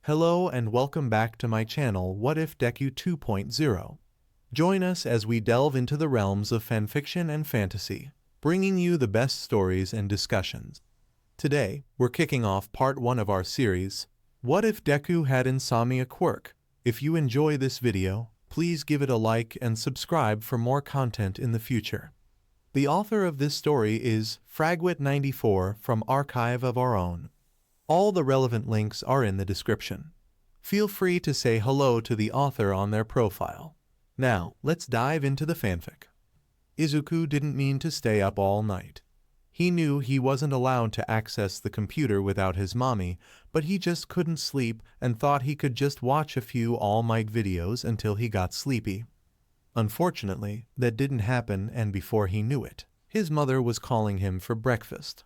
Hello and welcome back to my channel What If Deku 2.0. Join us as we delve into the realms of fanfiction and fantasy, bringing you the best stories and discussions. Today, we're kicking off part 1 of our series, What If Deku Had Insomnia Quirk? If you enjoy this video, please give it a like and subscribe for more content in the future. The author of this story is Fragwit94 from Archive of Our Own. All the relevant links are in the description. Feel free to say hello to the author on their profile. Now, let's dive into the fanfic. Izuku didn't mean to stay up all night. He knew he wasn't allowed to access the computer without his mommy, but he just couldn't sleep and thought he could just watch a few All Might videos until he got sleepy. Unfortunately, that didn't happen, and before he knew it, his mother was calling him for breakfast.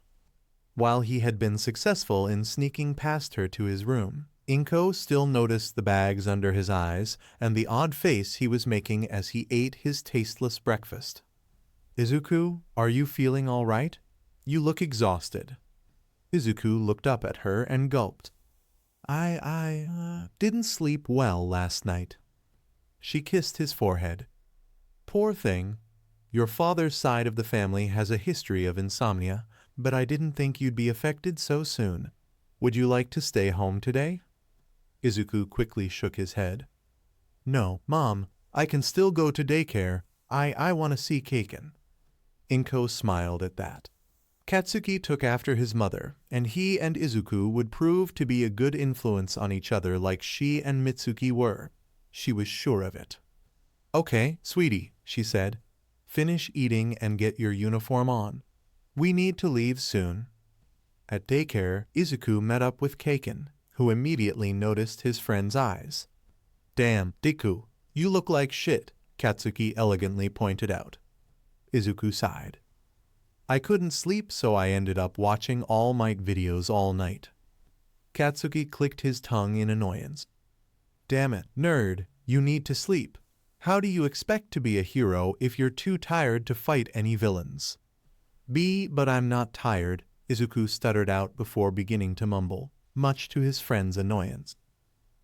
While he had been successful in sneaking past her to his room, Inko still noticed the bags under his eyes and the odd face he was making as he ate his tasteless breakfast. "Izuku, are you feeling all right? You look exhausted." Izuku looked up at her and gulped. I didn't sleep well last night." She kissed his forehead. "Poor thing. Your father's side of the family has a history of insomnia, but I didn't think you'd be affected so soon. Would you like to stay home today?" Izuku quickly shook his head. "No, Mom, I can still go to daycare. I want to see Kaken." Inko smiled at that. Katsuki took after his mother, and he and Izuku would prove to be a good influence on each other like she and Mitsuki were. She was sure of it. "Okay, sweetie," she said. "Finish eating and get your uniform on. We need to leave soon." At daycare, Izuku met up with Kaken, who immediately noticed his friend's eyes. "Damn, Deku, you look like shit," Katsuki elegantly pointed out. Izuku sighed. "I couldn't sleep, so I ended up watching All Might videos all night." Katsuki clicked his tongue in annoyance. "Damn it, nerd, you need to sleep. How do you expect to be a hero if you're too tired to fight any villains?" But I'm not tired," Izuku stuttered out before beginning to mumble, much to his friend's annoyance.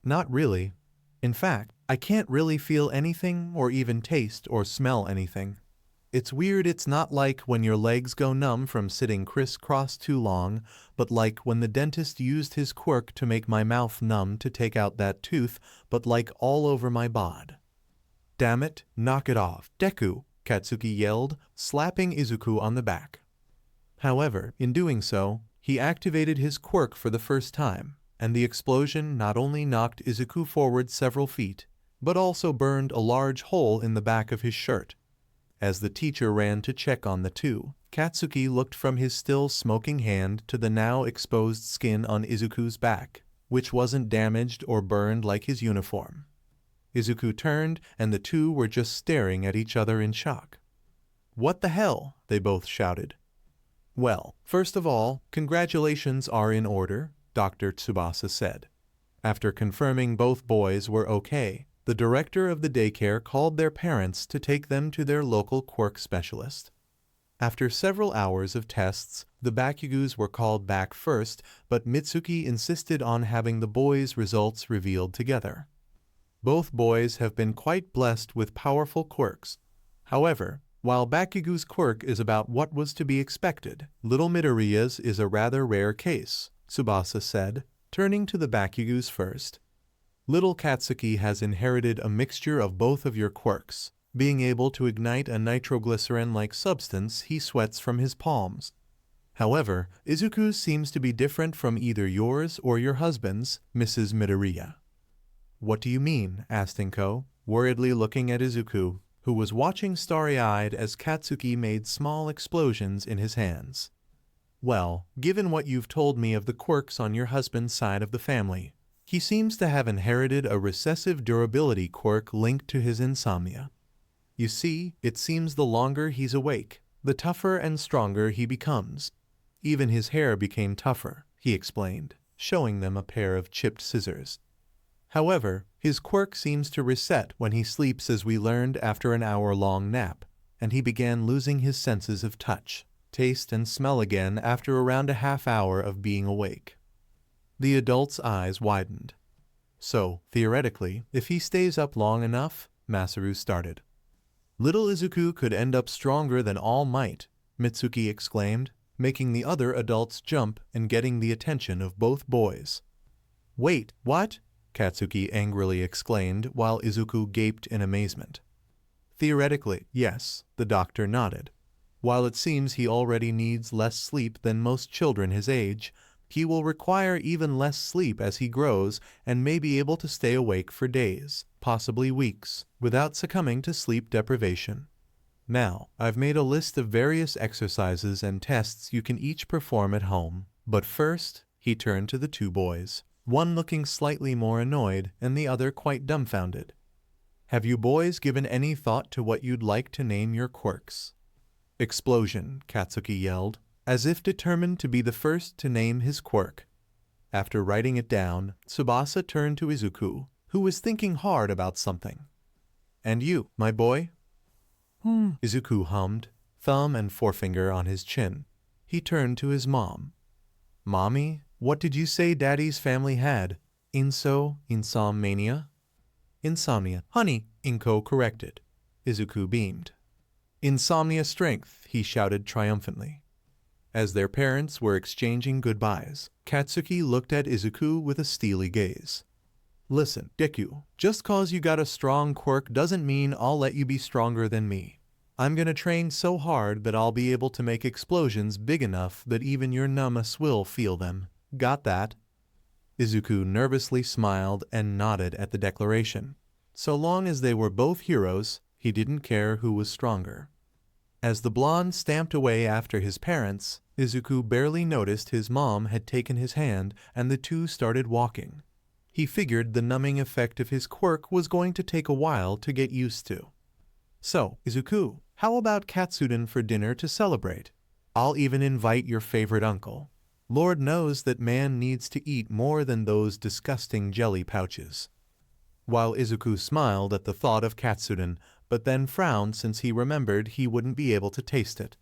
"Not really. In fact, I can't really feel anything or even taste or smell anything. It's weird. It's not like when your legs go numb from sitting crisscross too long, but like when the dentist used his quirk to make my mouth numb to take out that tooth, but like all over my bod." "Damn it, knock it off, Deku," Katsuki yelled, slapping Izuku on the back. However, in doing so, he activated his quirk for the first time, and the explosion not only knocked Izuku forward several feet, but also burned a large hole in the back of his shirt. As the teacher ran to check on the two, Katsuki looked from his still smoking hand to the now exposed skin on Izuku's back, which wasn't damaged or burned like his uniform. Izuku turned, and the two were just staring at each other in shock. "What the hell?" they both shouted. "Well, first of all, congratulations are in order," Dr. Tsubasa said. After confirming both boys were okay, the director of the daycare called their parents to take them to their local quirk specialist. After several hours of tests, the Bakugus were called back first, but Mitsuki insisted on having the boys' results revealed together. Both boys have been quite blessed with powerful quirks. However, while Bakugo's quirk is about what was to be expected, little Midoriya's is a rather rare case, Tsubasa said, turning to the Bakugus first. "Little Katsuki has inherited a mixture of both of your quirks, being able to ignite a nitroglycerin-like substance he sweats from his palms. However, Izuku's seems to be different from either yours or your husband's, Mrs. Midoriya." "What do you mean?" asked Inko, worriedly looking at Izuku, who was watching starry-eyed as Katsuki made small explosions in his hands. "Well, given what you've told me of the quirks on your husband's side of the family, he seems to have inherited a recessive durability quirk linked to his insomnia. You see, it seems the longer he's awake, the tougher and stronger he becomes. Even his hair became tougher," he explained, showing them a pair of chipped scissors. "However, his quirk seems to reset when he sleeps, as we learned after an hour-long nap, and he began losing his senses of touch, taste, and smell again after around a half hour of being awake." The adult's eyes widened. So, theoretically, if he stays up long enough, Masaru started. Little Izuku could end up stronger than All Might, Mitsuki exclaimed, making the other adults jump and getting the attention of both boys. Wait, what? Katsuki angrily exclaimed while Izuku gaped in amazement. Theoretically, yes, the doctor nodded. While it seems he already needs less sleep than most children his age, he will require even less sleep as he grows and may be able to stay awake for days, possibly weeks, without succumbing to sleep deprivation. Now, I've made a list of various exercises and tests you can each perform at home. But first, he turned to the two boys, one looking slightly more annoyed and the other quite dumbfounded. Have you boys given any thought to what you'd like to name your quirks? Explosion, Katsuki yelled, as if determined to be the first to name his quirk. After writing it down, Tsubasa turned to Izuku, who was thinking hard about something. And you, my boy? Izuku hummed, thumb and forefinger on his chin. He turned to his mom. Mommy, what did you say Daddy's family had? Insomnia? Insomnia, honey, Inko corrected. Izuku beamed. Insomnia strength, he shouted triumphantly. As their parents were exchanging goodbyes, Katsuki looked at Izuku with a steely gaze. Listen, Deku, just cause you got a strong quirk doesn't mean I'll let you be stronger than me. I'm gonna train so hard that I'll be able to make explosions big enough that even your numbness will feel them. Got that? Izuku nervously smiled and nodded at the declaration. So long as they were both heroes, he didn't care who was stronger. As the blonde stamped away after his parents, Izuku barely noticed his mom had taken his hand and the two started walking. He figured the numbing effect of his quirk was going to take a while to get used to. So, Izuku, how about Katsuden for dinner to celebrate? I'll even invite your favorite uncle. Lord knows that man needs to eat more than those disgusting jelly pouches. While Izuku smiled at the thought of Katsuden, but then frowned since he remembered he wouldn't be able to taste it.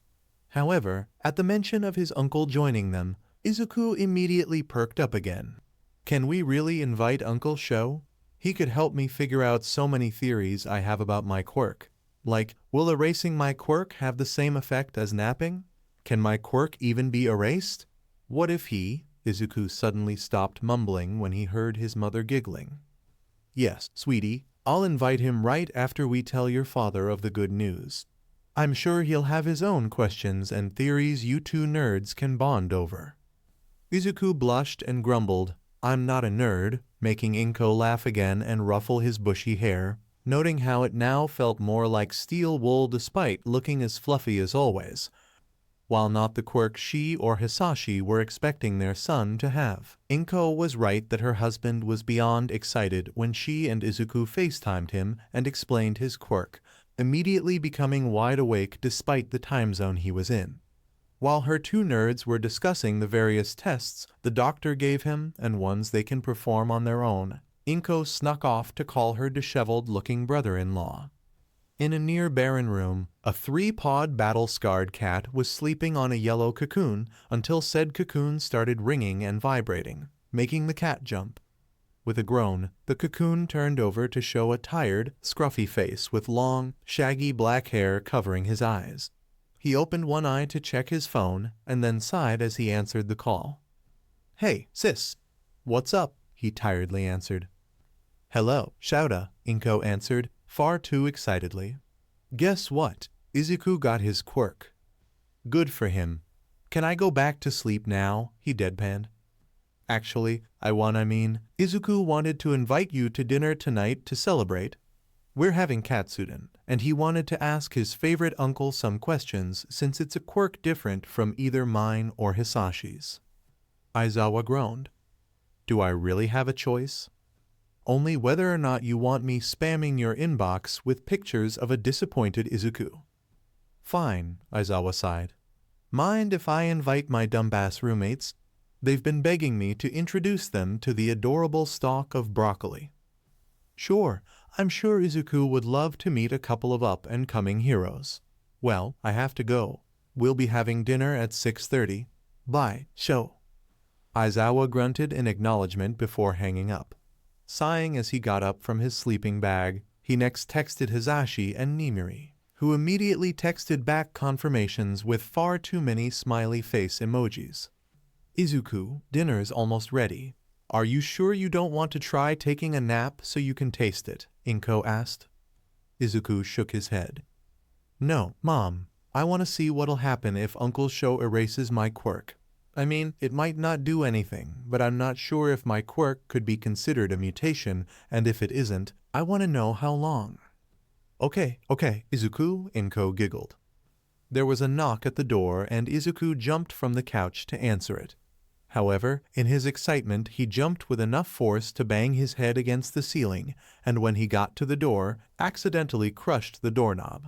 However, at the mention of his uncle joining them, Izuku immediately perked up again. Can we really invite Uncle Sho? He could help me figure out so many theories I have about my quirk. Like, will erasing my quirk have the same effect as napping? Can my quirk even be erased? What if Izuku suddenly stopped mumbling when he heard his mother giggling. Yes, sweetie, I'll invite him right after we tell your father of the good news. I'm sure he'll have his own questions and theories you two nerds can bond over. Izuku blushed and grumbled, I'm not a nerd, making Inko laugh again and ruffle his bushy hair, noting how it now felt more like steel wool despite looking as fluffy as always. While not the quirk she or Hisashi were expecting their son to have, Inko was right that her husband was beyond excited when she and Izuku FaceTimed him and explained his quirk, immediately becoming wide awake despite the time zone he was in. While her two nerds were discussing the various tests the doctor gave him and ones they can perform on their own, Inko snuck off to call her disheveled-looking brother-in-law. In a near barren room, a 3-pawed battle-scarred cat was sleeping on a yellow cocoon until said cocoon started ringing and vibrating, making the cat jump. With a groan, the cocoon turned over to show a tired, scruffy face with long, shaggy black hair covering his eyes. He opened one eye to check his phone and then sighed as he answered the call. Hey, sis. What's up? He tiredly answered. Hello, Shouta, Inko answered, far too excitedly. Guess what? Izuku got his quirk. Good for him. Can I go back to sleep now? He deadpanned. Actually, Izuku wanted to invite you to dinner tonight to celebrate. We're having Katsuden, and he wanted to ask his favorite uncle some questions since it's a quirk different from either mine or Hisashi's. Aizawa groaned. Do I really have a choice? Only whether or not you want me spamming your inbox with pictures of a disappointed Izuku. Fine, Aizawa sighed. Mind if I invite my dumbass roommates? They've been begging me to introduce them to the adorable stalk of broccoli. Sure, I'm sure Izuku would love to meet a couple of up-and-coming heroes. Well, I have to go. We'll be having dinner at 6:30. Bye, Sho. Aizawa grunted in acknowledgement before hanging up. sighing as he got up from his sleeping bag. He next texted Hisashi and Nimiri, who immediately texted back confirmations with far too many smiley face emojis. Izuku, dinner's almost ready. Are you sure you don't want to try taking a nap so you can taste it? Inko asked. Izuku shook his head. No, Mom. I want to see what'll happen if Uncle Sho erases my quirk. I mean, it might not do anything, but I'm not sure if my quirk could be considered a mutation, and if it isn't, I want to know how long. Okay, Izuku, Inko giggled. There was a knock at the door and Izuku jumped from the couch to answer it. However, in his excitement, he jumped with enough force to bang his head against the ceiling, and when he got to the door, accidentally crushed the doorknob.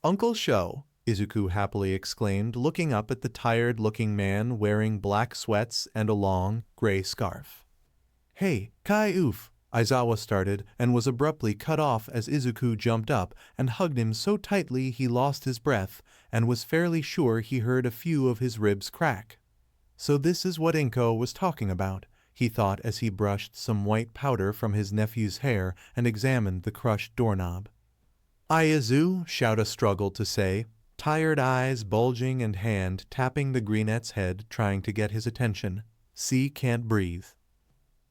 Uncle Sho, Izuku happily exclaimed, looking up at the tired-looking man wearing black sweats and a long, gray scarf. Hey, Kai Oof, Aizawa started and was abruptly cut off as Izuku jumped up and hugged him so tightly he lost his breath and was fairly sure he heard a few of his ribs crack. So this is what Inko was talking about, he thought as he brushed some white powder from his nephew's hair and examined the crushed doorknob. Aizu, Shouta struggled to say, tired eyes bulging and hand tapping the greenette's head trying to get his attention. See, can't breathe.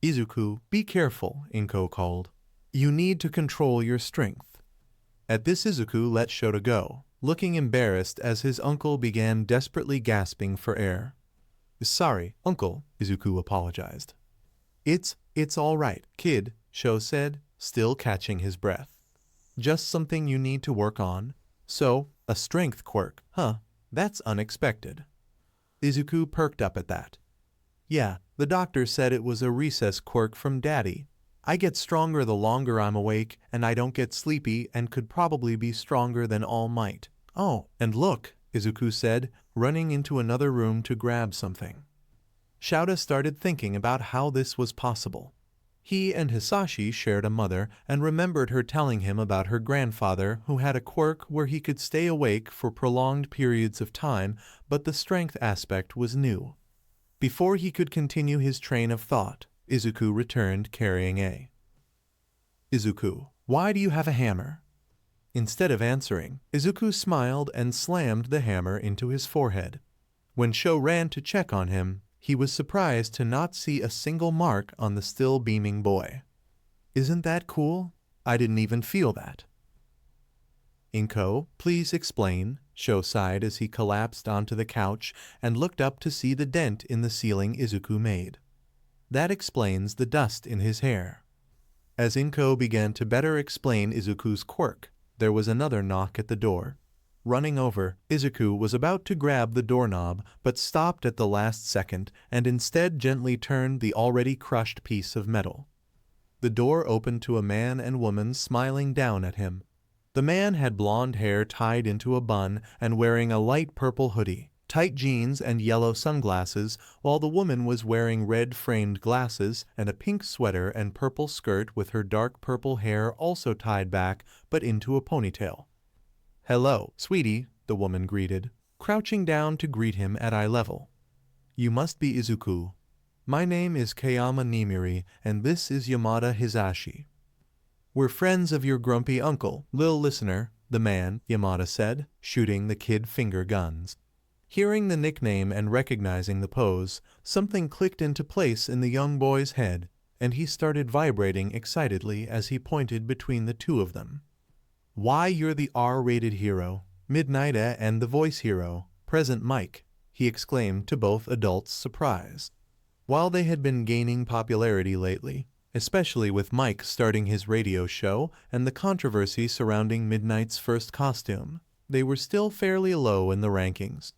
Izuku, be careful, Inko called. You need to control your strength. At this Izuku let Shota go, looking embarrassed as his uncle began desperately gasping for air. Sorry, Uncle, Izuku apologized. It's all right, kid, Sho said, still catching his breath. Just something you need to work on. So, a strength quirk, huh? That's unexpected. Izuku perked up at that. Yeah, the doctor said it was a recess quirk from Daddy. I get stronger the longer I'm awake, and I don't get sleepy and could probably be stronger than All Might. Oh, and look, Izuku said, running into another room to grab something. Shouta started thinking about how this was possible. He and Hisashi shared a mother and remembered her telling him about her grandfather who had a quirk where he could stay awake for prolonged periods of time, but the strength aspect was new. Before he could continue his train of thought, Izuku returned carrying a. Izuku, why do you have a hammer? Instead of answering, Izuku smiled and slammed the hammer into his forehead. When Sho ran to check on him, he was surprised to not see a single mark on the still beaming boy. Isn't that cool? I didn't even feel that. Inko, please explain, Sho sighed as he collapsed onto the couch and looked up to see the dent in the ceiling Izuku made. That explains the dust in his hair. As Inko began to better explain Izuku's quirk, there was another knock at the door. Running over, Izuku was about to grab the doorknob but stopped at the last second and instead gently turned the already crushed piece of metal. The door opened to a man and woman smiling down at him. The man had blonde hair tied into a bun and wearing a light purple hoodie, tight jeans and yellow sunglasses, while the woman was wearing red-framed glasses and a pink sweater and purple skirt with her dark purple hair also tied back but into a ponytail. Hello, sweetie, the woman greeted, crouching down to greet him at eye level. You must be Izuku. My name is Kayama Nimiri, and this is Yamada Hisashi. We're friends of your grumpy uncle, lil listener, the man, Yamada said, shooting the kid finger guns. Hearing the nickname and recognizing the pose, something clicked into place in the young boy's head, and he started vibrating excitedly as he pointed between the two of them. Why, you're the R-rated hero, Midnighta and the voice hero, Present Mike, he exclaimed to both adults' surprise. While they had been gaining popularity lately, especially with Mike starting his radio show and the controversy surrounding Midnight's first costume, they were still fairly low in the rankings.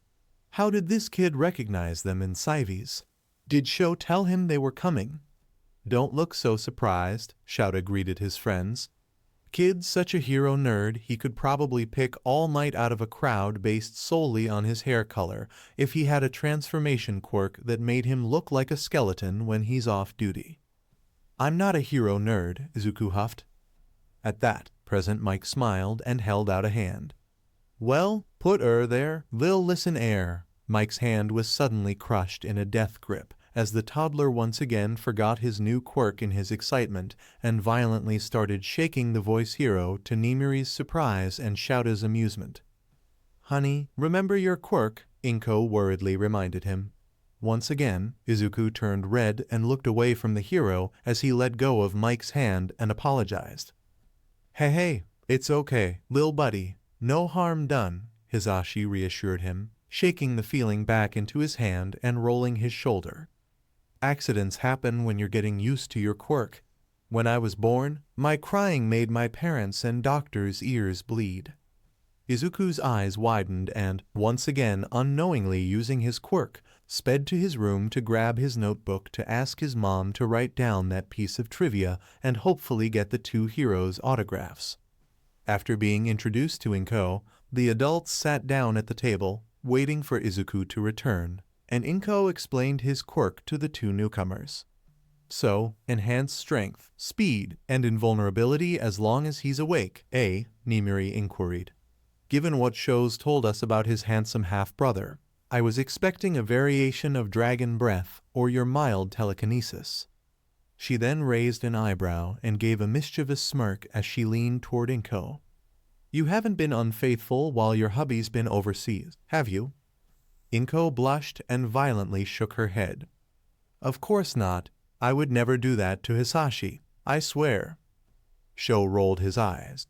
How did this kid recognize them in Cives? Did Sho tell him they were coming? Don't look so surprised, Shouta greeted his friends. Kid's such a hero nerd he could probably pick All Might out of a crowd based solely on his hair color if he had a transformation quirk that made him look like a skeleton when he's off duty. I'm not a hero nerd, Izuku huffed. At that, Present Mike smiled and held out a hand. Well, put there, they'll listen air. Mike's hand was suddenly crushed in a death grip, as the toddler once again forgot his new quirk in his excitement and violently started shaking the voice hero to Nimiri's surprise and Shouda's amusement. "Honey, remember your quirk," Inko worriedly reminded him. Once again, Izuku turned red and looked away from the hero as he let go of Mike's hand and apologized. Hey, it's okay, lil buddy. No harm done," Hisashi reassured him, shaking the feeling back into his hand and rolling his shoulder. "Accidents happen when you're getting used to your quirk. When I was born, my crying made my parents' and doctors' ears bleed." Izuku's eyes widened and, once again unknowingly using his quirk, sped to his room to grab his notebook to ask his mom to write down that piece of trivia and hopefully get the two heroes' autographs. After being introduced to Inko, the adults sat down at the table, waiting for Izuku to return, and Inko explained his quirk to the two newcomers. "So, enhanced strength, speed, and invulnerability as long as he's awake, eh?" Nimiri inquired. "Given what shows told us about his handsome half-brother, I was expecting a variation of dragon breath or your mild telekinesis." She then raised an eyebrow and gave a mischievous smirk as she leaned toward Inko. "You haven't been unfaithful while your hubby's been overseas, have you?" Inko blushed and violently shook her head. "Of course not. I would never do that to Hisashi, I swear." Sho rolled his eyes.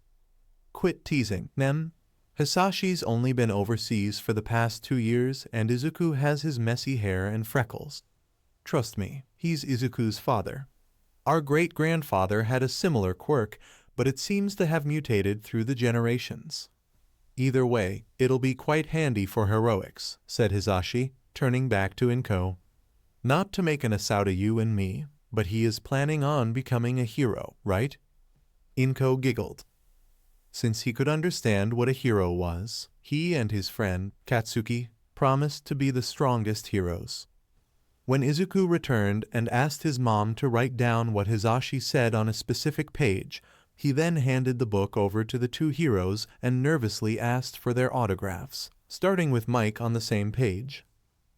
"Quit teasing, Nem. Hisashi's only been overseas for the past 2 years and Izuku has his messy hair and freckles. Trust me, he's Izuku's father. Our great-grandfather had a similar quirk, but it seems to have mutated through the generations. Either way, it'll be quite handy for heroics," said Hisashi, turning back to Inko. "Not to make an ass out of you and me, but he is planning on becoming a hero, right?" Inko giggled. Since he could understand what a hero was, he and his friend, Katsuki, promised to be the strongest heroes. When Izuku returned and asked his mom to write down what Hisashi said on a specific page, he then handed the book over to the two heroes and nervously asked for their autographs, starting with Mike on the same page.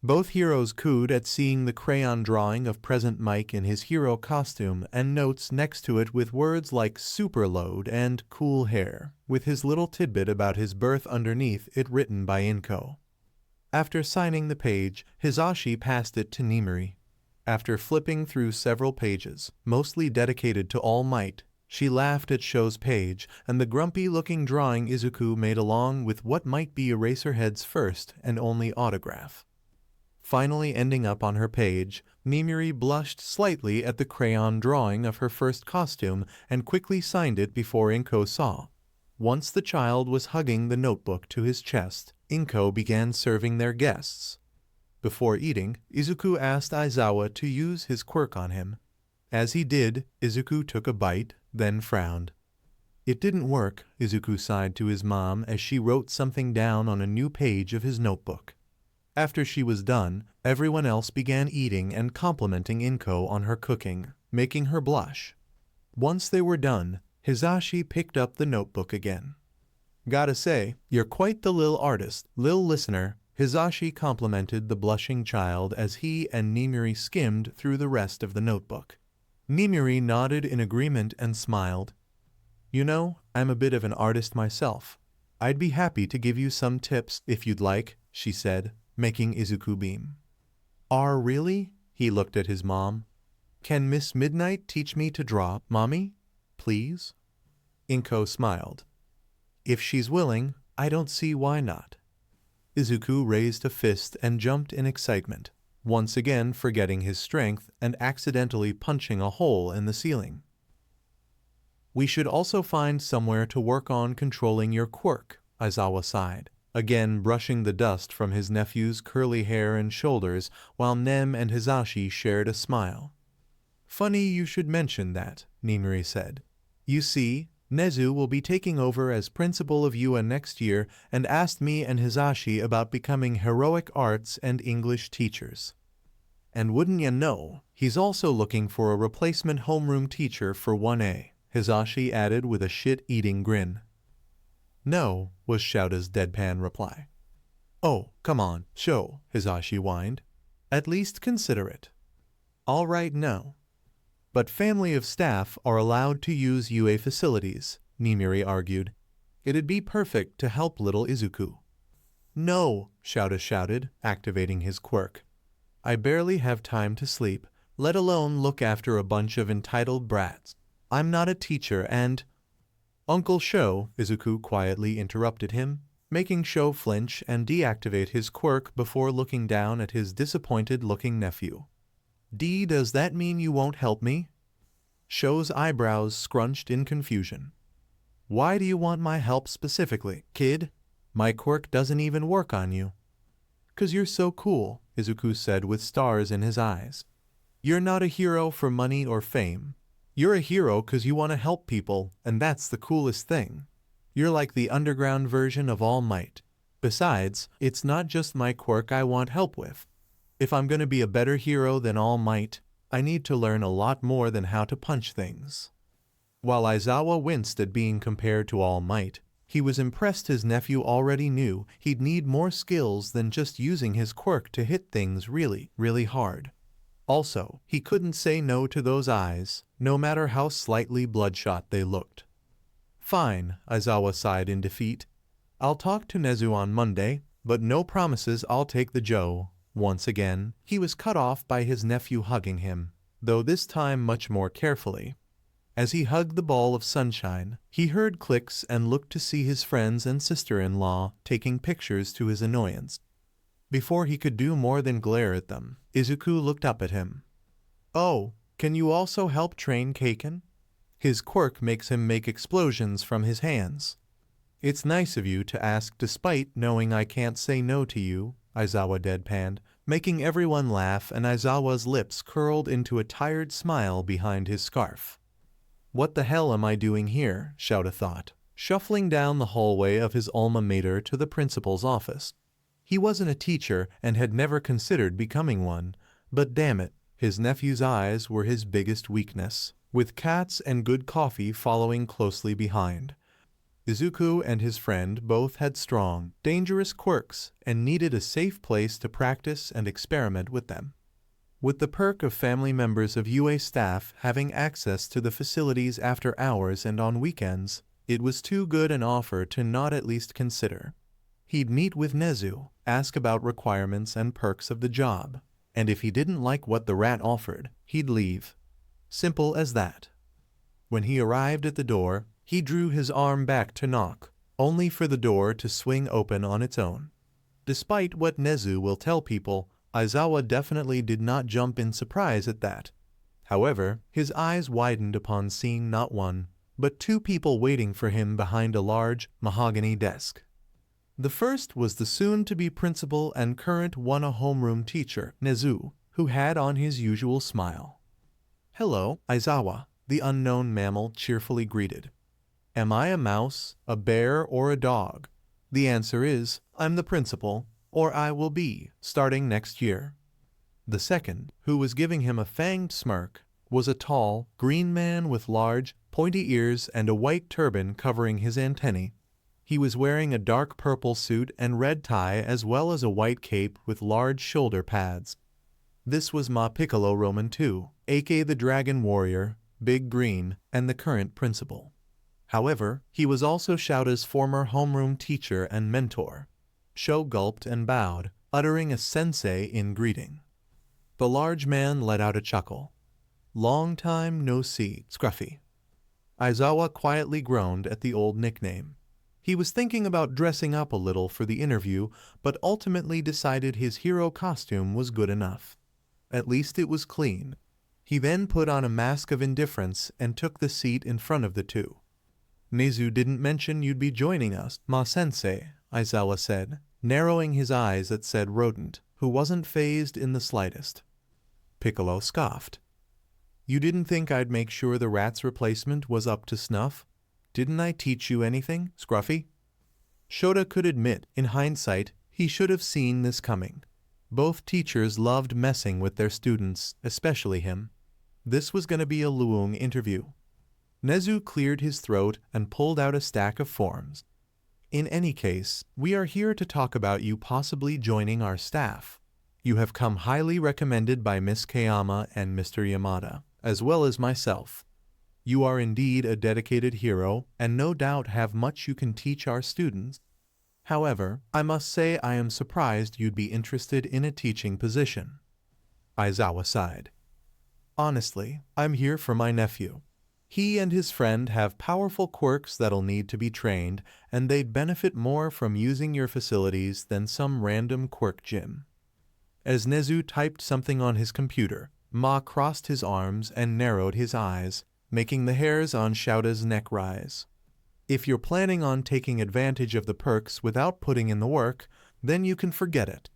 Both heroes cooed at seeing the crayon drawing of present Mike in his hero costume and notes next to it with words like superload and cool hair, with his little tidbit about his birth underneath it written by Inko. After signing the page, Hisashi passed it to Nimiri. After flipping through several pages, mostly dedicated to All Might, she laughed at Sho's page and the grumpy-looking drawing Izuku made along with what might be Eraserhead's first and only autograph. Finally ending up on her page, Nimiri blushed slightly at the crayon drawing of her first costume and quickly signed it before Inko saw. Once the child was hugging the notebook to his chest, Inko began serving their guests. Before eating, Izuku asked Aizawa to use his quirk on him. As he did, Izuku took a bite, then frowned. "It didn't work," Izuku sighed to his mom as she wrote something down on a new page of his notebook. After she was done, everyone else began eating and complimenting Inko on her cooking, making her blush. Once they were done, Hisashi picked up the notebook again. "Gotta say, you're quite the lil artist, lil listener," Hisashi complimented the blushing child as he and Nimiri skimmed through the rest of the notebook. Nimiri nodded in agreement and smiled. "You know, I'm a bit of an artist myself. I'd be happy to give you some tips if you'd like," she said, making Izuku beam. Really?" He looked at his mom. "Can Miss Midnight teach me to draw, Mommy? Please?" Inko smiled. "If she's willing, I don't see why not." Izuku raised a fist and jumped in excitement, once again forgetting his strength and accidentally punching a hole in the ceiling. "We should also find somewhere to work on controlling your quirk," Aizawa sighed, again brushing the dust from his nephew's curly hair and shoulders while Nem and Hisashi shared a smile. "Funny you should mention that," Nimiri said. "You see, Nezu will be taking over as principal of UA next year and asked me and Hisashi about becoming heroic arts and English teachers. And wouldn't ya know, he's also looking for a replacement homeroom teacher for 1A, Hisashi added with a shit-eating grin. "No," was Shouda's deadpan reply. "Oh, come on, Sho," Hisashi whined. "At least consider it." All right, no. But family of staff are allowed to use UA facilities, Nimiri argued. It'd be perfect to help little Izuku. No, Shouta shouted, activating his quirk. I barely have time to sleep, let alone look after a bunch of entitled brats. I'm not a teacher and— Uncle Sho, Izuku quietly interrupted him, making Sho flinch and deactivate his quirk before looking down at his disappointed-looking nephew. Does that mean you won't help me? Sho's eyebrows scrunched in confusion. Why do you want my help specifically, kid? My quirk doesn't even work on you. 'Cause you're so cool, Izuku said with stars in his eyes. You're not a hero for money or fame. You're a hero 'cause you want to help people, and that's the coolest thing. You're like the underground version of All Might. Besides, it's not just my quirk I want help with. If I'm gonna be a better hero than All Might, I need to learn a lot more than how to punch things. While Aizawa winced at being compared to All Might, he was impressed his nephew already knew he'd need more skills than just using his quirk to hit things really, really hard. Also, he couldn't say no to those eyes, no matter how slightly bloodshot they looked. Fine, Aizawa sighed in defeat. I'll talk to Nezu on Monday, but no promises I'll take the Joe. Once again, he was cut off by his nephew hugging him, though this time much more carefully. As he hugged the ball of sunshine, he heard clicks and looked to see his friends and sister-in-law taking pictures to his annoyance. Before he could do more than glare at them, Izuku looked up at him. Oh, can you also help train Kaken? His quirk makes him make explosions from his hands. It's nice of you to ask despite knowing I can't say no to you, Aizawa deadpanned, making everyone laugh, and Aizawa's lips curled into a tired smile behind his scarf. What the hell am I doing here? Shouta thought, shuffling down the hallway of his alma mater to the principal's office. He wasn't a teacher and had never considered becoming one, but damn it, his nephew's eyes were his biggest weakness, with cats and good coffee following closely behind. Izuku and his friend both had strong, dangerous quirks and needed a safe place to practice and experiment with them. With the perk of family members of UA staff having access to the facilities after hours and on weekends, it was too good an offer to not at least consider. He'd meet with Nezu, ask about requirements and perks of the job, and if he didn't like what the rat offered, he'd leave. Simple as that. When he arrived at the door, he drew his arm back to knock, only for the door to swing open on its own. Despite what Nezu will tell people, Aizawa definitely did not jump in surprise at that. However, his eyes widened upon seeing not one, but two people waiting for him behind a large, mahogany desk. The first was the soon-to-be principal and current Wana homeroom teacher, Nezu, who had on his usual smile. Hello, Aizawa, the unknown mammal cheerfully greeted. Am I a mouse, a bear, or a dog? The answer is, I'm the principal, or I will be, starting next year. The second, who was giving him a fanged smirk, was a tall, green man with large, pointy ears and a white turban covering his antennae. He was wearing a dark purple suit and red tie as well as a white cape with large shoulder pads. This was Ma Piccolo Roman II, aka the Dragon Warrior, Big Green, and the current principal. However, he was also Shouta's former homeroom teacher and mentor. Sho gulped and bowed, uttering a sensei in greeting. The large man let out a chuckle. Long time no see, Scruffy. Aizawa quietly groaned at the old nickname. He was thinking about dressing up a little for the interview, but ultimately decided his hero costume was good enough. At least it was clean. He then put on a mask of indifference and took the seat in front of the two. Nezu didn't mention you'd be joining us, Ma-sensei, Aizawa said, narrowing his eyes at said rodent, who wasn't fazed in the slightest. Piccolo scoffed. You didn't think I'd make sure the rat's replacement was up to snuff? Didn't I teach you anything, Scruffy? Shota could admit, in hindsight, he should have seen this coming. Both teachers loved messing with their students, especially him. This was going to be a Luong interview. Nezu cleared his throat and pulled out a stack of forms. In any case, we are here to talk about you possibly joining our staff. You have come highly recommended by Miss Kayama and Mr. Yamada, as well as myself. You are indeed a dedicated hero, and no doubt have much you can teach our students. However, I must say I am surprised you'd be interested in a teaching position. Aizawa sighed. Honestly, I'm here for my nephew. He and his friend have powerful quirks that'll need to be trained, and they'd benefit more from using your facilities than some random quirk gym. As Nezu typed something on his computer, Ma crossed his arms and narrowed his eyes, making the hairs on Shouda's neck rise. If you're planning on taking advantage of the perks without putting in the work, then you can forget it.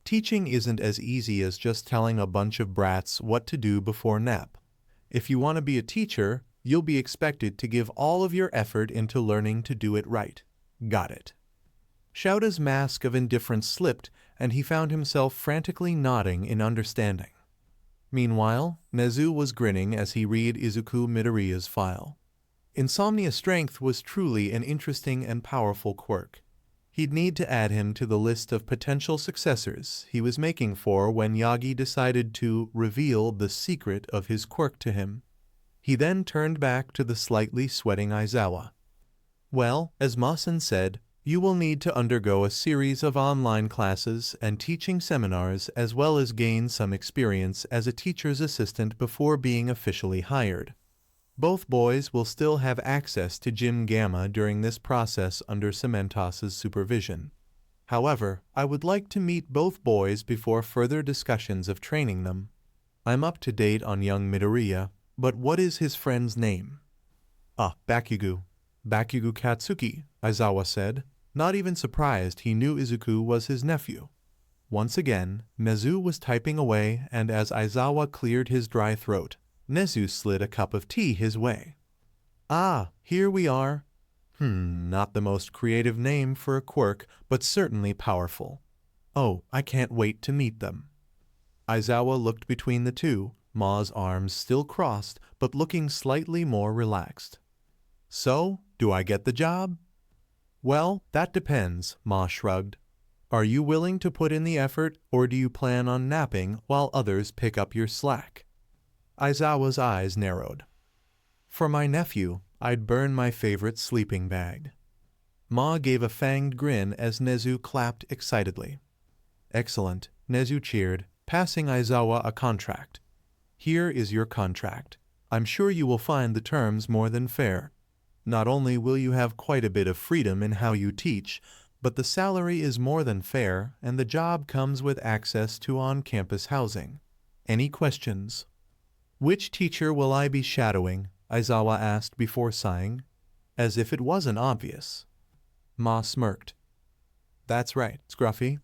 Teaching isn't as easy as just telling a bunch of brats what to do before nap. If you want to be a teacher, you'll be expected to give all of your effort into learning to do it right. Got it. Shouda's mask of indifference slipped, and he found himself frantically nodding in understanding. Meanwhile, Nezu was grinning as he read Izuku Midoriya's file. Insomnia Strength was truly an interesting and powerful quirk. He'd need to add him to the list of potential successors he was making for when Yagi decided to reveal the secret of his quirk to him. He then turned back to the slightly sweating Aizawa. Well, as Masen said, you will need to undergo a series of online classes and teaching seminars as well as gain some experience as a teacher's assistant before being officially hired. Both boys will still have access to Gym Gamma during this process under Cementos' supervision. However, I would like to meet both boys before further discussions of training them. I'm up to date on young Midoriya, but what is his friend's name? Bakugo. Bakugo Katsuki, Aizawa said, not even surprised he knew Izuku was his nephew. Once again, Nezu was typing away, and as Aizawa cleared his dry throat, Nezu slid a cup of tea his way. Here we are. Not the most creative name for a quirk, but certainly powerful. Oh, I can't wait to meet them. Aizawa looked between the two, Ma's arms still crossed, but looking slightly more relaxed. So, do I get the job? Well, that depends, Ma shrugged. Are you willing to put in the effort, or do you plan on napping while others pick up your slack? Aizawa's eyes narrowed. For my nephew, I'd burn my favorite sleeping bag. Ma gave a fanged grin as Nezu clapped excitedly. Excellent, Nezu cheered, passing Aizawa a contract. Here is your contract. I'm sure you will find the terms more than fair. Not only will you have quite a bit of freedom in how you teach, but the salary is more than fair and the job comes with access to on-campus housing. Any questions? Which teacher will I be shadowing? Aizawa asked before sighing, as if it wasn't obvious. Ma smirked. That's right, Scruffy.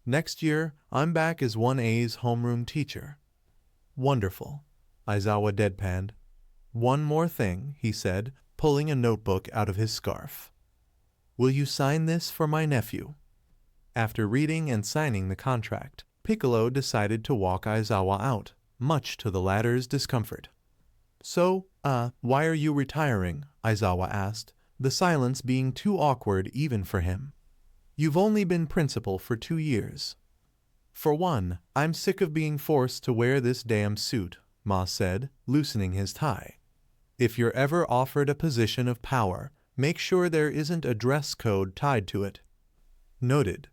Next year, I'm back as 1A's homeroom teacher. Wonderful, Aizawa deadpanned. One more thing, he said, pulling a notebook out of his scarf. Will you sign this for my nephew? After reading and signing the contract, Piccolo decided to walk Aizawa out, much to the latter's discomfort. So, why are you retiring? Aizawa asked, the silence being too awkward even for him. You've only been principal for 2 years. For one, I'm sick of being forced to wear this damn suit, Ma said, loosening his tie. If you're ever offered a position of power, make sure there isn't a dress code tied to it. Noted.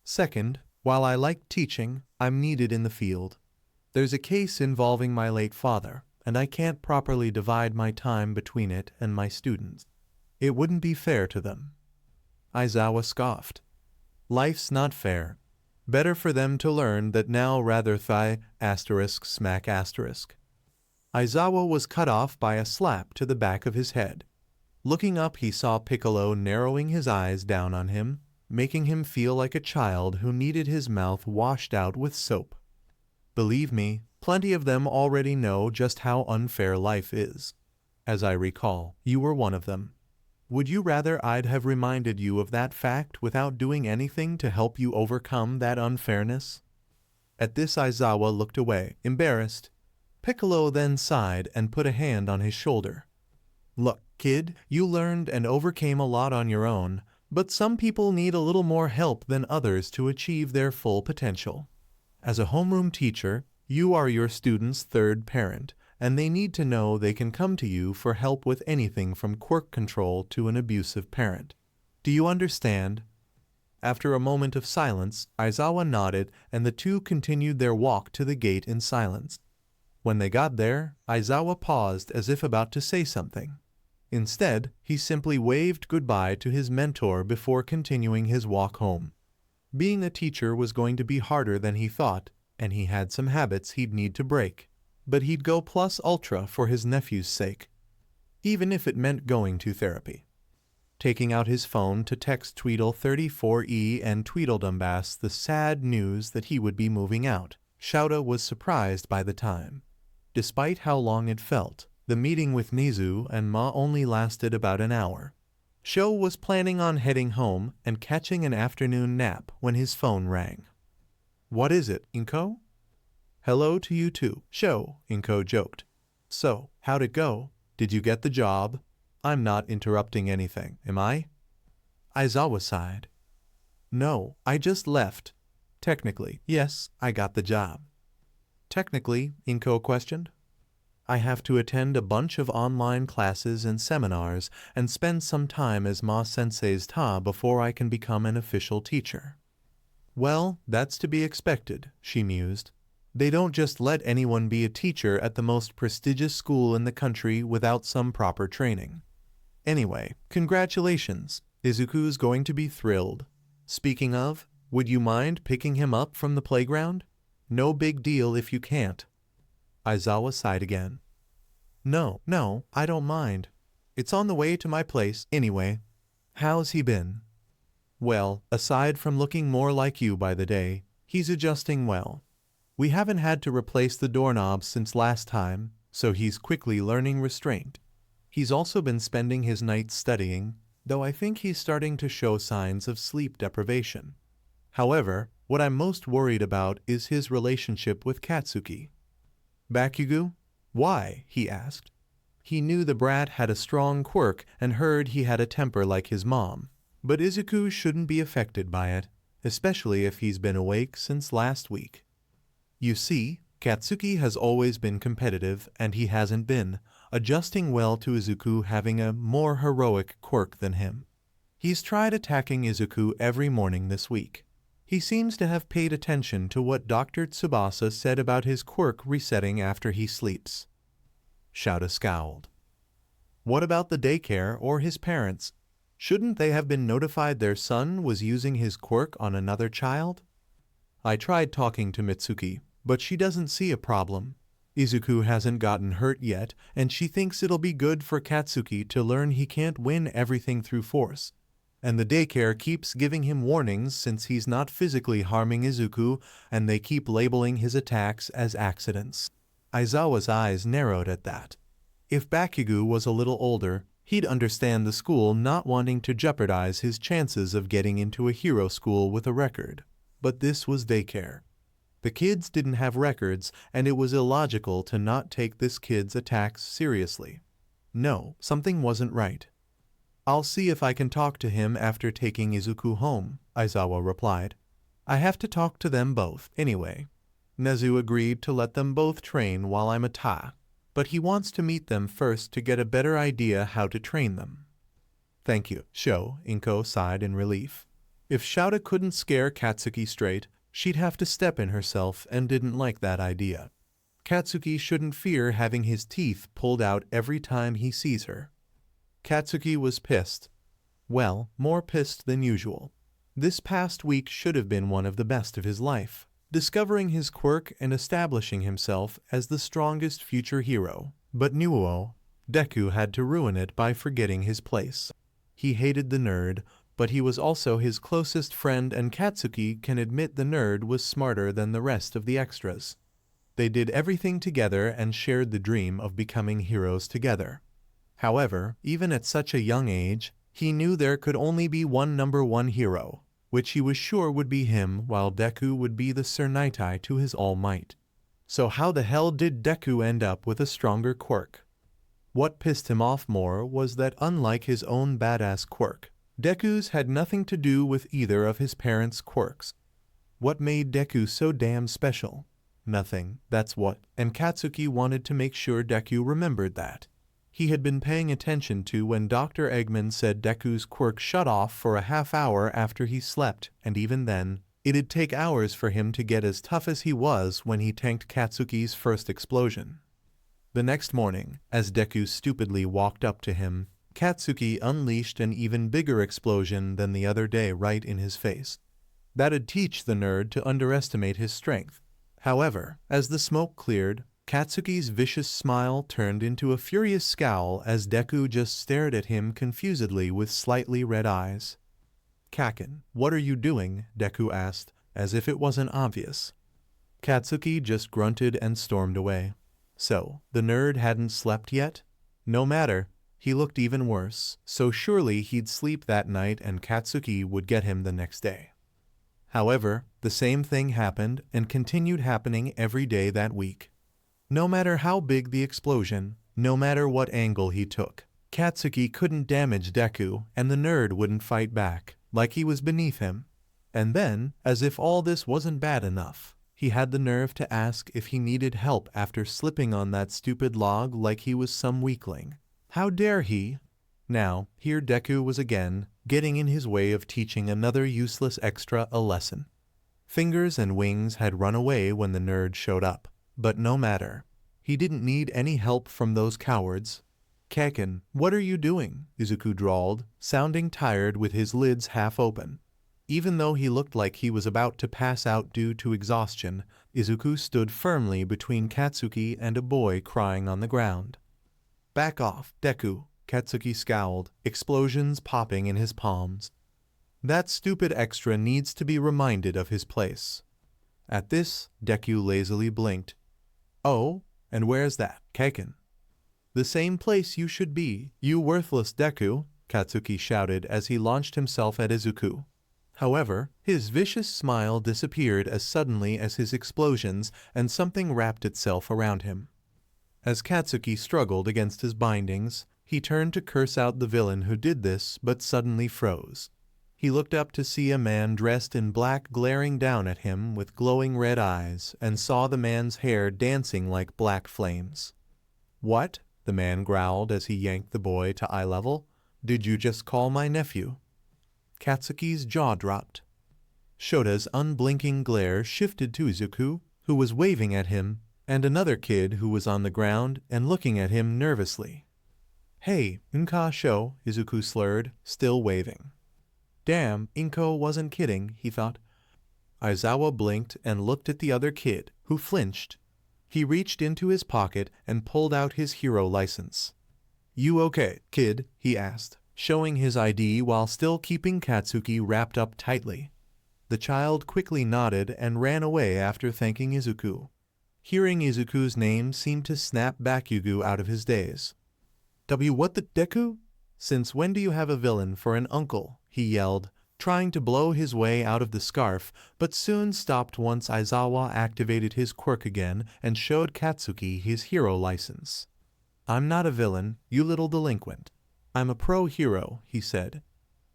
Second, while I like teaching, I'm needed in the field. There's a case involving my late father, and I can't properly divide my time between it and my students. It wouldn't be fair to them. Aizawa scoffed. Life's not fair. Better for them to learn that now rather smack asterisk. Aizawa was cut off by a slap to the back of his head. Looking up, he saw Piccolo narrowing his eyes down on him, making him feel like a child who needed his mouth washed out with soap. Believe me, plenty of them already know just how unfair life is. As I recall, you were one of them. Would you rather I'd have reminded you of that fact without doing anything to help you overcome that unfairness? At this, Aizawa looked away, embarrassed. Piccolo then sighed and put a hand on his shoulder. Look, kid, you learned and overcame a lot on your own, but some people need a little more help than others to achieve their full potential. As a homeroom teacher, you are your student's third parent, and they need to know they can come to you for help with anything from quirk control to an abusive parent. Do you understand? After a moment of silence, Aizawa nodded and the two continued their walk to the gate in silence. When they got there, Aizawa paused as if about to say something. Instead, he simply waved goodbye to his mentor before continuing his walk home. Being a teacher was going to be harder than he thought, and he had some habits he'd need to break. But he'd go plus ultra for his nephew's sake, even if it meant going to therapy. Taking out his phone to text Tweedle34E and Tweedledumbass the sad news that he would be moving out, Shouta was surprised by the time. Despite how long it felt, the meeting with Nizu and Ma only lasted about an hour. Sho was planning on heading home and catching an afternoon nap when his phone rang. "What is it, Inko?" "Hello to you too, Sho," Inko joked. "So, how'd it go? Did you get the job? I'm not interrupting anything, am I?" Aizawa sighed. "No, I just left. Technically, yes, I got the job." "Technically?" Inko questioned. "I have to attend a bunch of online classes and seminars and spend some time as Ma-sensei's ta before I can become an official teacher." "Well, that's to be expected," she mused. "They don't just let anyone be a teacher at the most prestigious school in the country without some proper training. Anyway, congratulations. Izuku's going to be thrilled. Speaking of, would you mind picking him up from the playground? No big deal if you can't." Aizawa sighed again. No, I don't mind. It's on the way to my place anyway. How's he been?" "Well, aside from looking more like you by the day, he's adjusting well. We haven't had to replace the doorknobs since last time, so he's quickly learning restraint. He's also been spending his nights studying, though I think he's starting to show signs of sleep deprivation. However, what I'm most worried about is his relationship with Katsuki." "Bakugo? Why?" he asked. He knew the brat had a strong quirk and heard he had a temper like his mom, but Izuku shouldn't be affected by it, especially if he's been awake since last week. "You see, Katsuki has always been competitive and he hasn't been, adjusting well to Izuku having a more heroic quirk than him. He's tried attacking Izuku every morning this week. He seems to have paid attention to what Dr. Tsubasa said about his quirk resetting after he sleeps." Shouta scowled. "What about the daycare or his parents? Shouldn't they have been notified their son was using his quirk on another child?" "I tried talking to Mitsuki, but she doesn't see a problem. Izuku hasn't gotten hurt yet, and she thinks it'll be good for Katsuki to learn he can't win everything through force. And the daycare keeps giving him warnings since he's not physically harming Izuku, and they keep labeling his attacks as accidents." Aizawa's eyes narrowed at that. If Bakugo was a little older, he'd understand the school not wanting to jeopardize his chances of getting into a hero school with a record. But this was daycare. The kids didn't have records, and it was illogical to not take this kid's attacks seriously. No, something wasn't right. "I'll see if I can talk to him after taking Izuku home," Aizawa replied. "I have to talk to them both, anyway. Nezu agreed to let them both train while I'm a ta, but he wants to meet them first to get a better idea how to train them." "Thank you, Sho," Inko sighed in relief. If Shouta couldn't scare Katsuki straight, she'd have to step in herself and didn't like that idea. Katsuki shouldn't fear having his teeth pulled out every time he sees her. Katsuki was pissed. Well, more pissed than usual. This past week should have been one of the best of his life, discovering his quirk and establishing himself as the strongest future hero. But Nuo, Deku had to ruin it by forgetting his place. He hated the nerd, but he was also his closest friend, and Katsuki can admit the nerd was smarter than the rest of the extras. They did everything together and shared the dream of becoming heroes together. However, even at such a young age, he knew there could only be one number one hero, which he was sure would be him, while Deku would be the Sir Nightai to his all might. So how the hell did Deku end up with a stronger quirk? What pissed him off more was that unlike his own badass quirk, Deku's had nothing to do with either of his parents' quirks. What made Deku so damn special? Nothing, that's what, and Katsuki wanted to make sure Deku remembered that. He had been paying attention to when Dr. Eggman said Deku's quirk shut off for a half hour after he slept, and even then, it'd take hours for him to get as tough as he was when he tanked Katsuki's first explosion. The next morning, as Deku stupidly walked up to him, Katsuki unleashed an even bigger explosion than the other day right in his face. That'd teach the nerd to underestimate his strength. However, as the smoke cleared, Katsuki's vicious smile turned into a furious scowl as Deku just stared at him confusedly with slightly red eyes. "Kaken, what are you doing?" Deku asked, as if it wasn't obvious. Katsuki just grunted and stormed away. So, the nerd hadn't slept yet? No matter, he looked even worse, so surely he'd sleep that night and Katsuki would get him the next day. However, the same thing happened and continued happening every day that week. No matter how big the explosion, no matter what angle he took, Katsuki couldn't damage Deku and the nerd wouldn't fight back, like he was beneath him. And then, as if all this wasn't bad enough, he had the nerve to ask if he needed help after slipping on that stupid log like he was some weakling. How dare he? Now, here Deku was again, getting in his way of teaching another useless extra a lesson. Fingers and Wings had run away when the nerd showed up, but no matter. He didn't need any help from those cowards. "Kaken, what are you doing?" Izuku drawled, sounding tired with his lids half open. Even though he looked like he was about to pass out due to exhaustion, Izuku stood firmly between Katsuki and a boy crying on the ground. "Back off, Deku," Katsuki scowled, explosions popping in his palms. "That stupid extra needs to be reminded of his place." At this, Deku lazily blinked. "Oh, and where's that, Kaken?" "The same place you should be, you worthless Deku," Katsuki shouted as he launched himself at Izuku. However, his vicious smile disappeared as suddenly as his explosions and something wrapped itself around him. As Katsuki struggled against his bindings, he turned to curse out the villain who did this but suddenly froze. He looked up to see a man dressed in black glaring down at him with glowing red eyes and saw the man's hair dancing like black flames. "What?" the man growled as he yanked the boy to eye level. "Did you just call my nephew?" Katsuki's jaw dropped. Shota's unblinking glare shifted to Izuku, who was waving at him, and another kid who was on the ground and looking at him nervously. "Hey, Nka Sho," Izuku slurred, still waving. Damn, Inko wasn't kidding, he thought. Aizawa blinked and looked at the other kid, who flinched. He reached into his pocket and pulled out his hero license. "You okay, kid?" he asked, showing his ID while still keeping Katsuki wrapped up tightly. The child quickly nodded and ran away after thanking Izuku. Hearing Izuku's name seemed to snap Bakugo out of his daze. What the Deku? Since when do you have a villain for an uncle?" he yelled, trying to blow his way out of the scarf, but soon stopped once Aizawa activated his quirk again and showed Katsuki his hero license. "I'm not a villain, you little delinquent. I'm a pro-hero," he said.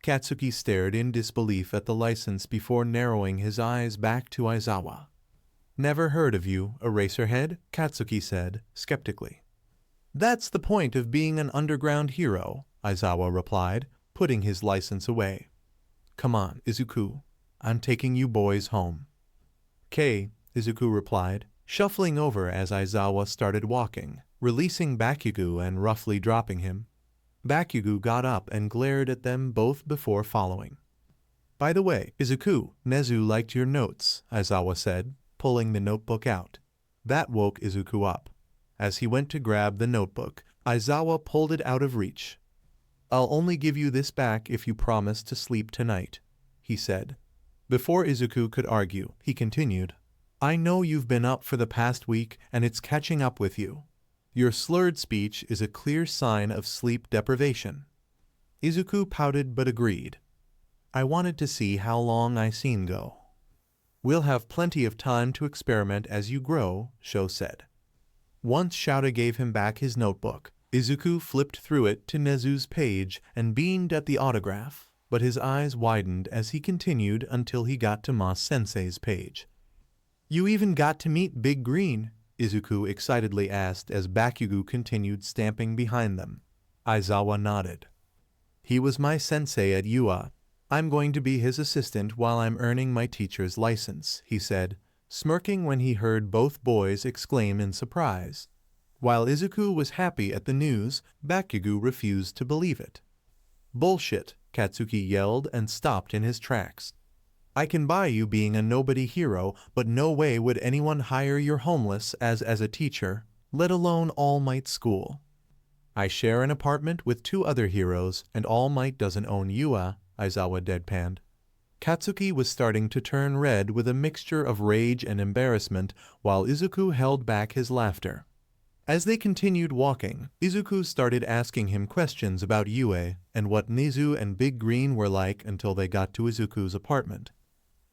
Katsuki stared in disbelief at the license before narrowing his eyes back to Aizawa. "Never heard of you, Eraserhead," Katsuki said, skeptically. "That's the point of being an underground hero," Aizawa replied, putting his license away. "Come on, Izuku. I'm taking you boys home." "'Kay," Izuku replied, shuffling over as Aizawa started walking, releasing Bakugo and roughly dropping him. Bakugo got up and glared at them both before following. "By the way, Izuku, Nezu liked your notes," Aizawa said, pulling the notebook out. That woke Izuku up. As he went to grab the notebook, Aizawa pulled it out of reach. "I'll only give you this back if you promise to sleep tonight," he said. Before Izuku could argue, he continued, "I know you've been up for the past week and it's catching up with you. Your slurred speech is a clear sign of sleep deprivation." Izuku pouted but agreed. "I wanted to see how long I seen go." "We'll have plenty of time to experiment as you grow," Sho said. Once Shouta gave him back his notebook, Izuku flipped through it to Nezu's page and beamed at the autograph. but his eyes widened as he continued until he got to Ma-sensei's page. "You even got to meet Big Green?" Izuku excitedly asked as Bakugo continued stamping behind them. Aizawa nodded. "He was my sensei at UA. I'm going to be his assistant while I'm earning my teacher's license," he said, smirking when he heard both boys exclaim in surprise. While Izuku was happy at the news, Bakugo refused to believe it. "Bullshit," Katsuki yelled and stopped in his tracks. "I can buy you being a nobody hero, but no way would anyone hire your homeless as a teacher, let alone All Might School. I share an apartment with 2 other heroes, and All Might doesn't own UA," Aizawa deadpanned. Katsuki was starting to turn red with a mixture of rage and embarrassment, while Izuku held back his laughter. As they continued walking, Izuku started asking him questions about Yue and what Nizu and Big Green were like until they got to Izuku's apartment.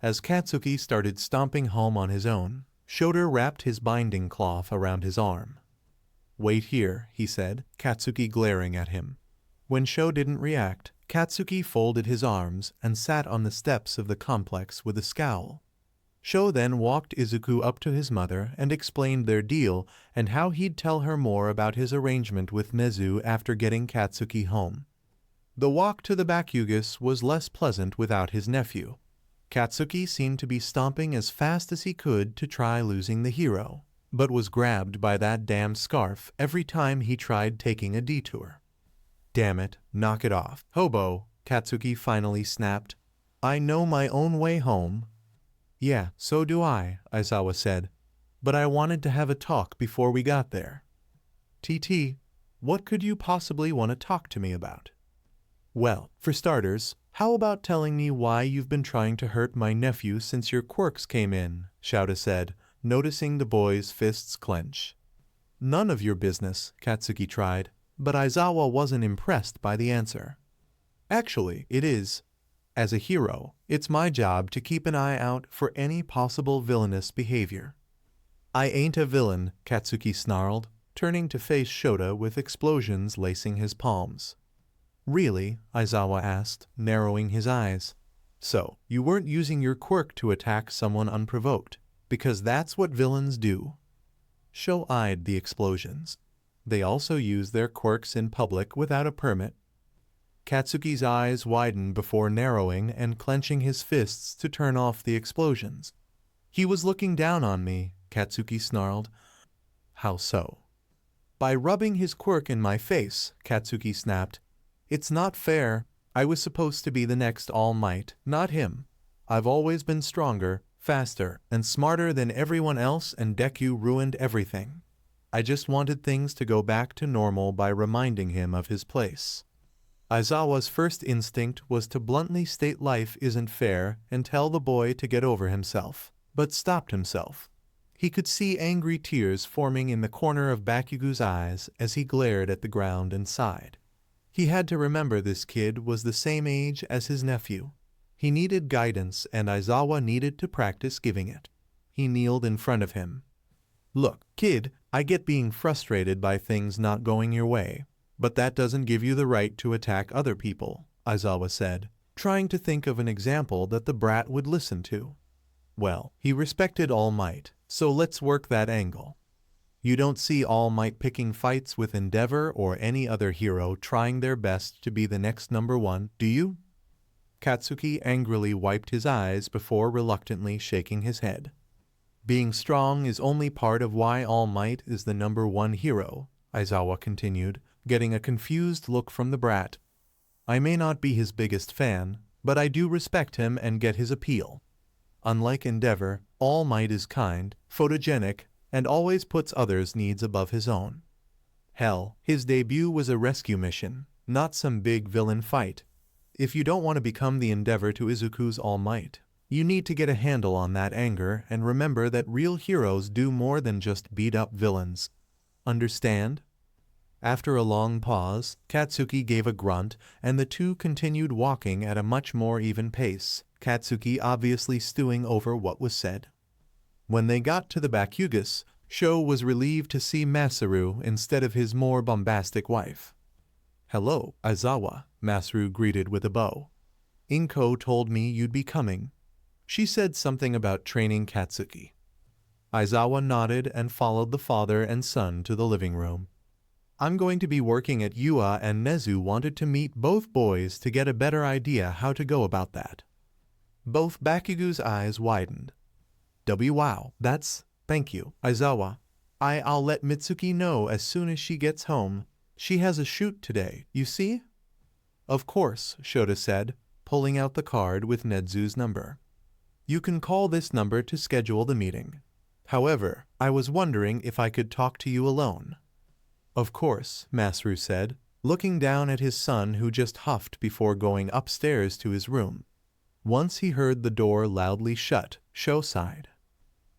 As Katsuki started stomping home on his own, Shota wrapped his binding cloth around his arm. "Wait here," he said, Katsuki glaring at him. When Sho didn't react, Katsuki folded his arms and sat on the steps of the complex with a scowl. Sho then walked Izuku up to his mother and explained their deal and how he'd tell her more about his arrangement with Nezu after getting Katsuki home. The walk to the Bakugus was less pleasant without his nephew. Katsuki seemed to be stomping as fast as he could to try losing the hero, but was grabbed by that damn scarf every time he tried taking a detour. "Damn it, knock it off, hobo," Katsuki finally snapped. "I know my own way home." "Yeah, so do I," Aizawa said, "but I wanted to have a talk before we got there." "TT, what could you possibly want to talk to me about?" "Well, for starters, how about telling me why you've been trying to hurt my nephew since your quirks came in?" Shota said, noticing the boy's fists clench. "None of your business," Katsuki tried, but Aizawa wasn't impressed by the answer. "Actually, it is. As a hero, it's my job to keep an eye out for any possible villainous behavior." "I ain't a villain," Katsuki snarled, turning to face Shota with explosions lacing his palms. "Really?" Aizawa asked, narrowing his eyes. "So, you weren't using your quirk to attack someone unprovoked, because that's what villains do." Sho eyed the explosions. They also use their quirks in public without a permit. Katsuki's eyes widened before narrowing and clenching his fists to turn off the explosions. "He was looking down on me," Katsuki snarled. "How so?" "By rubbing his quirk in my face," Katsuki snapped. "It's not fair. I was supposed to be the next All Might, not him. I've always been stronger, faster, and smarter than everyone else, and Deku ruined everything. I just wanted things to go back to normal by reminding him of his place." Aizawa's first instinct was to bluntly state life isn't fair and tell the boy to get over himself, but stopped himself. He could see angry tears forming in the corner of Bakugo's eyes as he glared at the ground and sighed. He had to remember this kid was the same age as his nephew. He needed guidance, and Aizawa needed to practice giving it. He kneeled in front of him. "Look, kid, I get being frustrated by things not going your way, but that doesn't give you the right to attack other people," Aizawa said, trying to think of an example that the brat would listen to. "Well, he respected All Might, so let's work that angle. You don't see All Might picking fights with Endeavor or any other hero trying their best to be the next #1, do you?" Katsuki angrily wiped his eyes before reluctantly shaking his head. "Being strong is only part of why All Might is the #1 hero," Aizawa continued, getting a confused look from the brat. "I may not be his biggest fan, but I do respect him and get his appeal. Unlike Endeavor, All Might is kind, photogenic, and always puts others' needs above his own. Hell, his debut was a rescue mission, not some big villain fight. If you don't want to become the Endeavor to Izuku's All Might, you need to get a handle on that anger and remember that real heroes do more than just beat up villains. Understand?" After a long pause, Katsuki gave a grunt, and the two continued walking at a much more even pace, Katsuki obviously stewing over what was said. When they got to the Bakugus, Sho was relieved to see Masaru instead of his more bombastic wife. "Hello, Aizawa," Masaru greeted with a bow. Inko told me you'd be coming. She said something about training Katsuki. Aizawa nodded and followed the father and son to the living room. I'm going to be working at UA, and Nezu wanted to meet both boys to get a better idea how to go about that. Both Bakugo's eyes widened. Wow, thank you, Aizawa. I'll let Mitsuki know as soon as she gets home. She has a shoot today, you see? Of course, Shota said, pulling out the card with Nezu's number. You can call this number to schedule the meeting. However, I was wondering if I could talk to you alone. Of course, Masaru said, looking down at his son who just huffed before going upstairs to his room. Once he heard the door loudly shut, Sho sighed.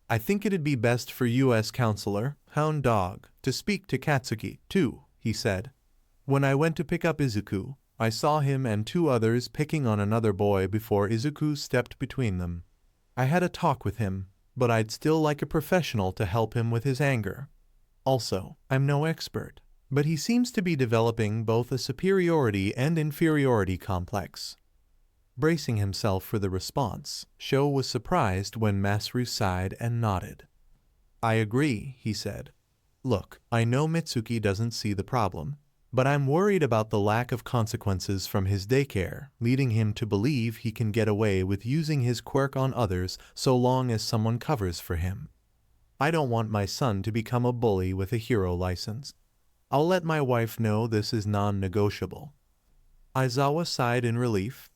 I think it'd be best for you as counselor, Hound Dog, to speak to Katsuki, too, he said. When I went to pick up Izuku, I saw him and two others picking on another boy before Izuku stepped between them. I had a talk with him, but I'd still like a professional to help him with his anger. Also, I'm no expert, but he seems to be developing both a superiority and inferiority complex. Bracing himself for the response, Sho was surprised when Masaru sighed and nodded. I agree, he said. Look, I know Mitsuki doesn't see the problem, but I'm worried about the lack of consequences from his daycare, leading him to believe he can get away with using his quirk on others so long as someone covers for him. I don't want my son to become a bully with a hero license. I'll let my wife know this is non-negotiable. Aizawa sighed in relief.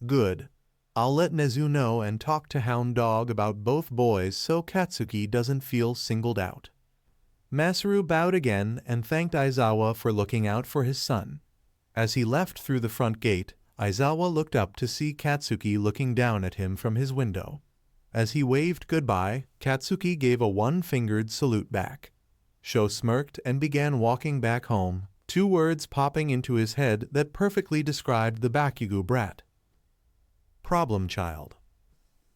Good. I'll let Nezu know and talk to Hound Dog about both boys so Katsuki doesn't feel singled out. Masaru bowed again and thanked Aizawa for looking out for his son. As he left through the front gate, Aizawa looked up to see Katsuki looking down at him from his window. As he waved goodbye, Katsuki gave a one-fingered salute back. Sho smirked and began walking back home, two words popping into his head that perfectly described the Bakugo brat. Problem child.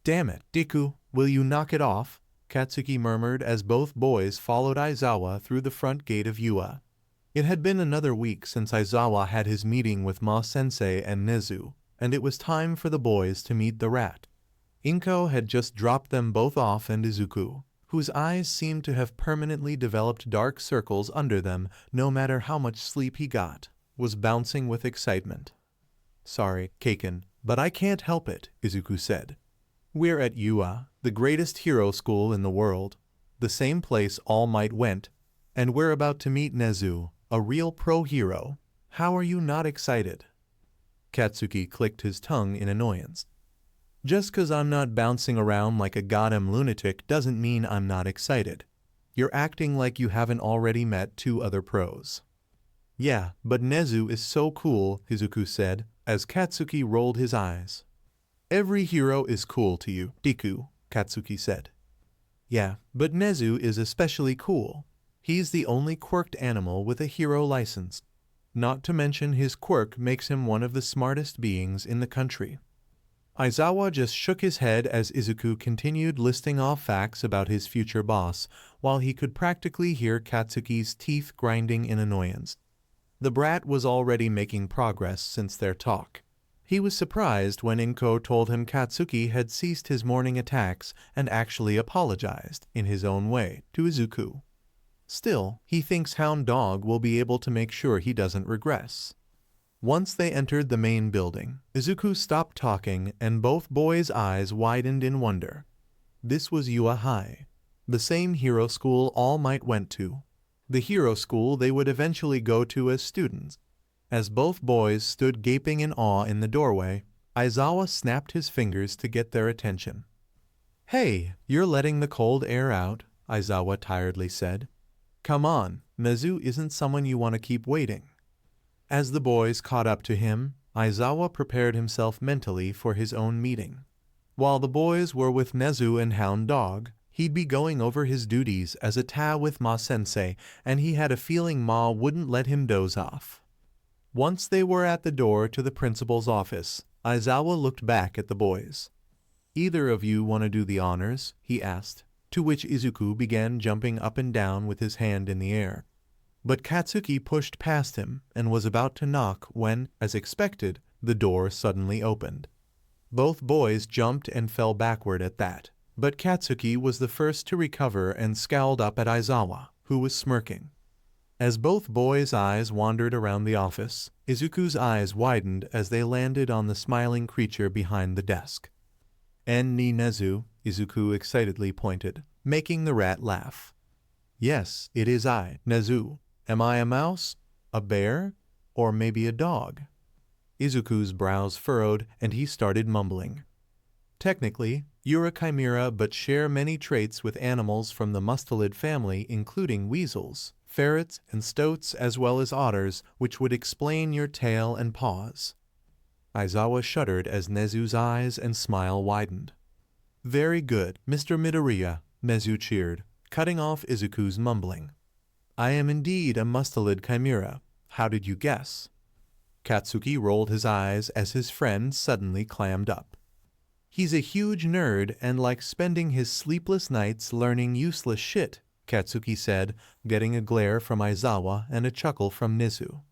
Damn it, Deku, will you knock it off? Katsuki murmured as both boys followed Aizawa through the front gate of UA. It had been another week since Aizawa had his meeting with Ma-sensei and Nezu, and it was time for the boys to meet the rat. Inko had just dropped them both off, and Izuku, whose eyes seemed to have permanently developed dark circles under them no matter how much sleep he got, was bouncing with excitement. Sorry, Kaken, but I can't help it, Izuku said. We're at UA, the greatest hero school in the world, the same place All Might went, and we're about to meet Nezu, a real pro-hero. How are you not excited? Katsuki clicked his tongue in annoyance. Just 'cause I'm not bouncing around like a goddamn lunatic doesn't mean I'm not excited. You're acting like you haven't already met two other pros. Yeah, but Nezu is so cool, Izuku said, as Katsuki rolled his eyes. Every hero is cool to you, Deku, Katsuki said. Yeah, but Nezu is especially cool. He's the only quirked animal with a hero license. Not to mention his quirk makes him one of the smartest beings in the country. Aizawa just shook his head as Izuku continued listing off facts about his future boss, while he could practically hear Katsuki's teeth grinding in annoyance. The brat was already making progress since their talk. He was surprised when Inko told him Katsuki had ceased his morning attacks and actually apologized, in his own way, to Izuku. Still, he thinks Hound Dog will be able to make sure he doesn't regress. Once they entered the main building, Izuku stopped talking and both boys' eyes widened in wonder. This was UA High, the same hero school All Might went to, the hero school they would eventually go to as students. As both boys stood gaping in awe in the doorway, Aizawa snapped his fingers to get their attention. Hey, you're letting the cold air out, Aizawa tiredly said. Come on, Nezu isn't someone you want to keep waiting. As the boys caught up to him, Aizawa prepared himself mentally for his own meeting. While the boys were with Nezu and Hound Dog, he'd be going over his duties as a Ta with Ma-sensei, and he had a feeling Ma wouldn't let him doze off. Once they were at the door to the principal's office, Aizawa looked back at the boys. Either of you want to do the honors? He asked, to which Izuku began jumping up and down with his hand in the air. But Katsuki pushed past him and was about to knock when, as expected, The door suddenly opened. Both boys jumped and fell backward at that, but Katsuki was the first to recover and scowled up at Aizawa, who was smirking. As both boys' eyes wandered around the office, Izuku's eyes widened as they landed on the smiling creature behind the desk. "En ni Nezu," Izuku excitedly pointed, making the rat laugh. "Yes, it is I, Nezu. Am I a mouse, a bear, or maybe a dog?" Izuku's brows furrowed and he started mumbling. "Technically, you're a chimera but share many traits with animals from the mustelid family, including weasels, ferrets, and stoats, as well as otters, which would explain your tail and paws." Aizawa shuddered as Nezu's eyes and smile widened. "Very good, Mr. Midoriya," Nezu cheered, cutting off Izuku's mumbling. "I am indeed a mustelid chimera. How did you guess?" Katsuki rolled his eyes as his friend suddenly clammed up. "He's a huge nerd and likes spending his sleepless nights learning useless shit," Katsuki said, getting a glare from Aizawa and a chuckle from Nezu.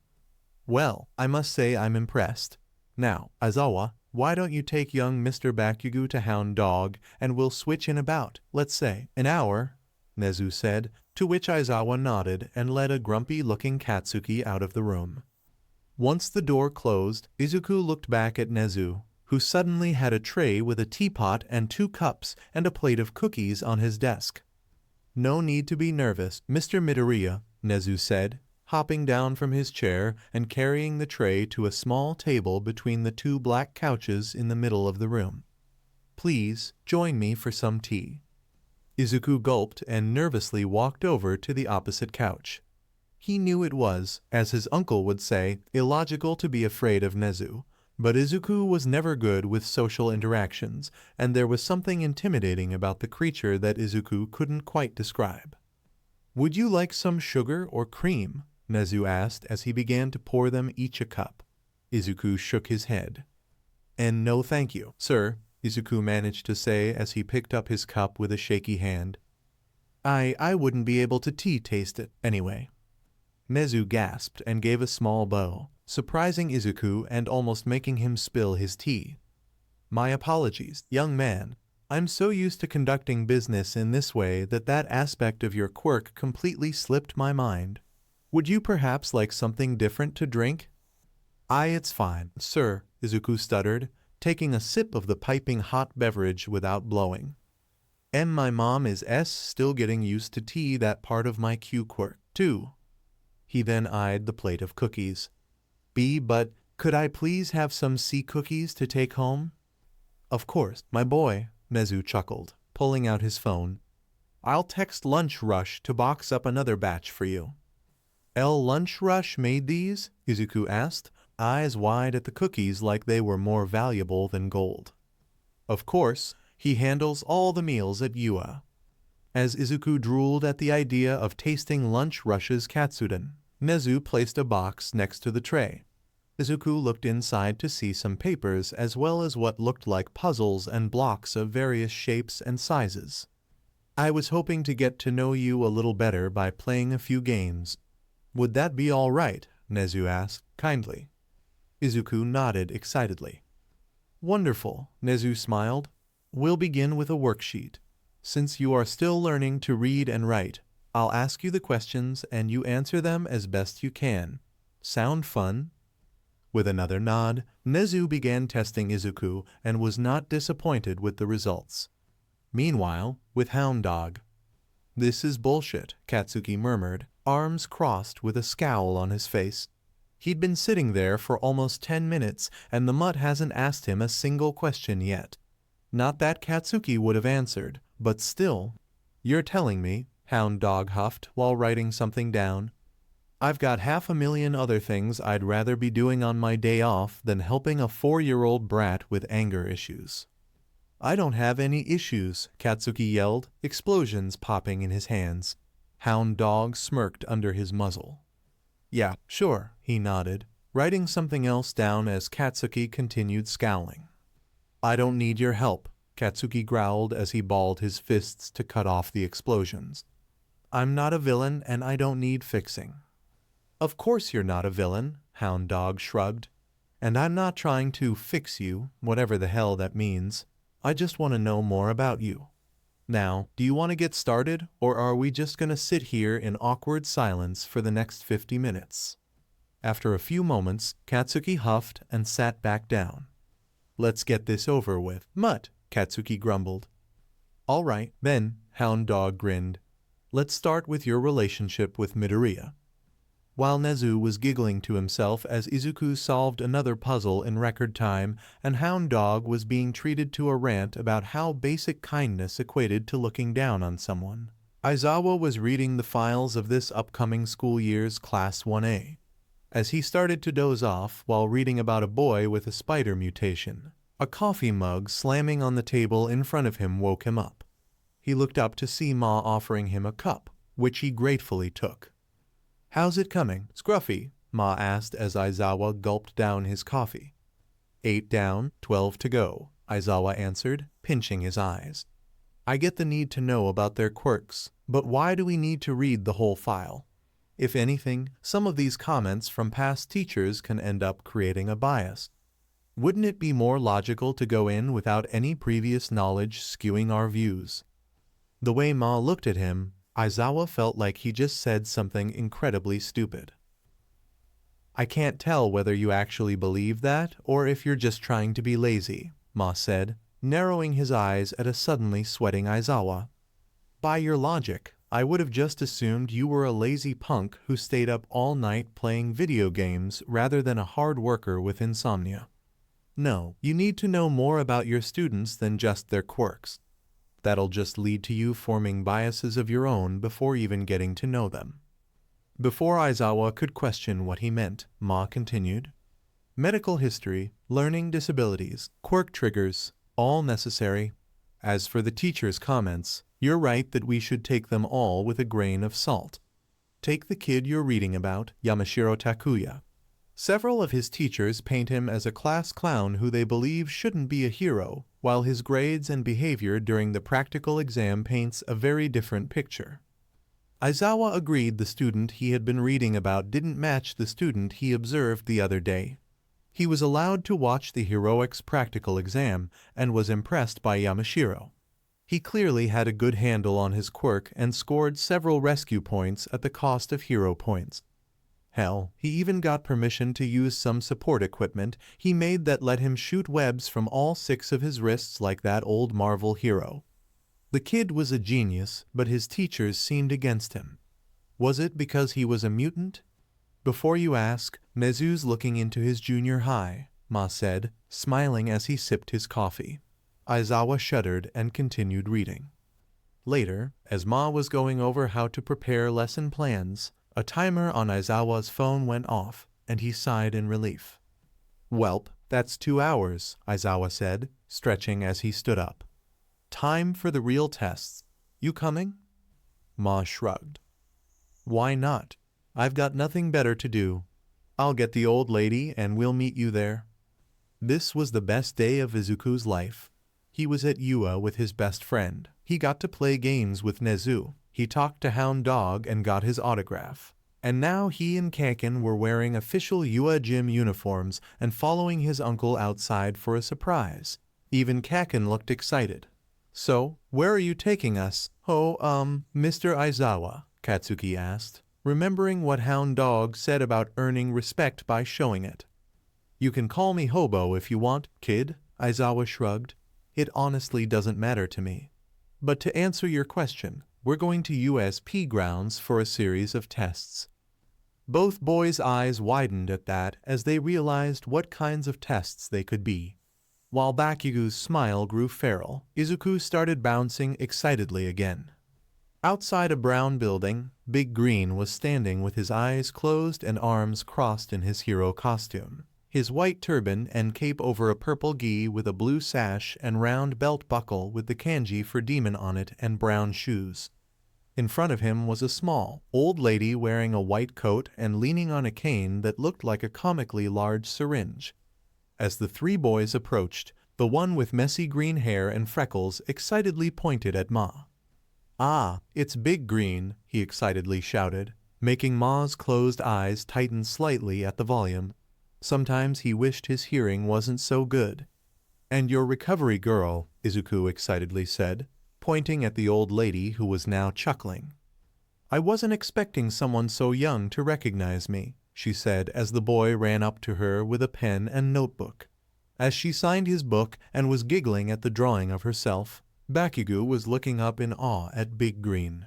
"Well, I must say I'm impressed. Now, Aizawa, why don't you take young Mr. Bakugo to Hound Dog, and we'll switch in about, let's say, an hour," Nezu said, to which Aizawa nodded and led a grumpy-looking Katsuki out of the room. Once the door closed, Izuku looked back at Nezu, who suddenly had a tray with a teapot and 2 cups and a plate of cookies on his desk. "No need to be nervous, Mr. Midoriya," Nezu said, hopping down from his chair and carrying the tray to a small table between the 2 black couches in the middle of the room. "Please join me for some tea." Izuku gulped and nervously walked over to the opposite couch. He knew it was, as his uncle would say, illogical to be afraid of Nezu, but Izuku was never good with social interactions, and there was something intimidating about the creature that Izuku couldn't quite describe. "Would you like some sugar or cream?" Nezu asked as he began to pour them each a cup. Izuku shook his head. "And no thank you, sir," Izuku managed to say as he picked up his cup with a shaky hand. I wouldn't be able to taste it, anyway." Nezu gasped and gave a small bow, surprising Izuku and almost making him spill his tea. "My apologies, young man. I'm so used to conducting business in this way that aspect of your quirk completely slipped my mind. Would you perhaps like something different to drink?" It's fine, sir," Izuku stuttered, taking a sip of the piping hot beverage without blowing. My mom is still getting used to tea, that part of my Q quirk, too." He then eyed the plate of cookies. But could I please have some sea cookies to take home?" "Of course, my boy," Nezu chuckled, pulling out his phone. "I'll text Lunch Rush to box up another batch for you." "Lunch Rush made these?" Izuku asked, eyes wide at the cookies like they were more valuable than gold. "Of course, he handles all the meals at UA." As Izuku drooled at the idea of tasting Lunch Rush's katsudon, Nezu placed a box next to the tray. Izuku looked inside to see some papers as well as what looked like puzzles and blocks of various shapes and sizes. "I was hoping to get to know you a little better by playing a few games. Would that be all right?" Nezu asked, kindly. Izuku nodded excitedly. "Wonderful," Nezu smiled. "We'll begin with a worksheet. Since you are still learning to read and write, I'll ask you the questions and you answer them as best you can. Sound fun?" With another nod, Nezu began testing Izuku and was not disappointed with the results. Meanwhile, with Hound Dog. "This is bullshit," Katsuki murmured, arms crossed with a scowl on his face. He'd been sitting there for almost 10 minutes and the mutt hasn't asked him a single question yet. Not that Katsuki would have answered, but still. "You're telling me," Hound Dog huffed while writing something down, "I've got 500,000 other things I'd rather be doing on my day off than helping a 4-year-old brat with anger issues." "I don't have any issues," Katsuki yelled, explosions popping in his hands. Hound Dog smirked under his muzzle. "Yeah, sure," he nodded, writing something else down as Katsuki continued scowling. "I don't need your help," Katsuki growled as he balled his fists to cut off the explosions. "I'm not a villain and I don't need fixing." "Of course you're not a villain," Hound Dog shrugged. And I'm not trying to fix you, whatever the hell that means. I just want to know more about you. Now, do you want to get started, or are we just going to sit here in awkward silence for the next 50 minutes? After a few moments, Katsuki huffed and sat back down. Let's get this over with, Mutt, Katsuki grumbled. All right, then, Hound Dog grinned. Let's start with your relationship with Midoriya. While Nezu was giggling to himself as Izuku solved another puzzle in record time and Hound Dog was being treated to a rant about how basic kindness equated to looking down on someone, Aizawa was reading the files of this upcoming school year's Class 1A. As he started to doze off while reading about a boy with a spider mutation, a coffee mug slamming on the table in front of him woke him up. He looked up to see Ma offering him a cup, which he gratefully took. How's it coming, Scruffy? Ma asked as Aizawa gulped down his coffee. 8 down, 12 to go, Aizawa answered, pinching his eyes. I get the need to know about their quirks, but why do we need to read the whole file? If anything, some of these comments from past teachers can end up creating a bias. Wouldn't it be more logical to go in without any previous knowledge skewing our views? The way Ma looked at him, Aizawa felt like he just said something incredibly stupid. I can't tell whether you actually believe that or if you're just trying to be lazy, Ma said, narrowing his eyes at a suddenly sweating Aizawa. By your logic, I would have just assumed you were a lazy punk who stayed up all night playing video games rather than a hard worker with insomnia. No, you need to know more about your students than just their quirks. That'll just lead to you forming biases of your own before even getting to know them. Before Aizawa could question what he meant, Ma continued. Medical history, learning disabilities, quirk triggers, all necessary. As for the teacher's comments, you're right that we should take them all with a grain of salt. Take the kid you're reading about, Yamashiro Takuya. Several of his teachers paint him as a class clown who they believe shouldn't be a hero, while his grades and behavior during the practical exam paints a very different picture. Aizawa agreed the student he had been reading about didn't match the student he observed the other day. He was allowed to watch the heroics practical exam and was impressed by Yamashiro. He clearly had a good handle on his quirk and scored several rescue points at the cost of hero points. Hell, he even got permission to use some support equipment he made that let him shoot webs from all 6 of his wrists like that old Marvel hero. The kid was a genius, but his teachers seemed against him. Was it because he was a mutant? Before you ask, Nezu's looking into his junior high, Ma said, smiling as he sipped his coffee. Aizawa shuddered and continued reading. Later, as Ma was going over how to prepare lesson plans, a timer on Aizawa's phone went off, and he sighed in relief. Welp, that's 2 hours, Aizawa said, stretching as he stood up. Time for the real tests. You coming? Ma shrugged. Why not? I've got nothing better to do. I'll get the old lady and we'll meet you there. This was the best day of Izuku's life. He was at UA with his best friend. He got to play games with Nezu. He talked to Hound Dog and got his autograph. And now he and Kaken were wearing official UA gym uniforms and following his uncle outside for a surprise. Even Kaken looked excited. So, where are you taking us? Oh, Mr. Aizawa, Katsuki asked, remembering what Hound Dog said about earning respect by showing it. You can call me Hobo if you want, kid, Aizawa shrugged. It honestly doesn't matter to me. But to answer your question, we're going to USP grounds for a series of tests. Both boys' eyes widened at that as they realized what kinds of tests they could be. While Bakugo's smile grew feral, Izuku started bouncing excitedly again. Outside a brown building, Big Green was standing with his eyes closed and arms crossed in his hero costume, his white turban and cape over a purple gi with a blue sash and round belt buckle with the kanji for demon on it and brown shoes. In front of him was a small, old lady wearing a white coat and leaning on a cane that looked like a comically large syringe. As the 3 boys approached, the one with messy green hair and freckles excitedly pointed at Ma. Ah, it's Big Green, he excitedly shouted, making Ma's closed eyes tighten slightly at the volume. Sometimes he wished his hearing wasn't so good. "And your recovery girl," Izuku excitedly said, pointing at the old lady who was now chuckling. "I wasn't expecting someone so young to recognize me," she said as the boy ran up to her with a pen and notebook. As she signed his book and was giggling at the drawing of herself, Bakugo was looking up in awe at Big Green.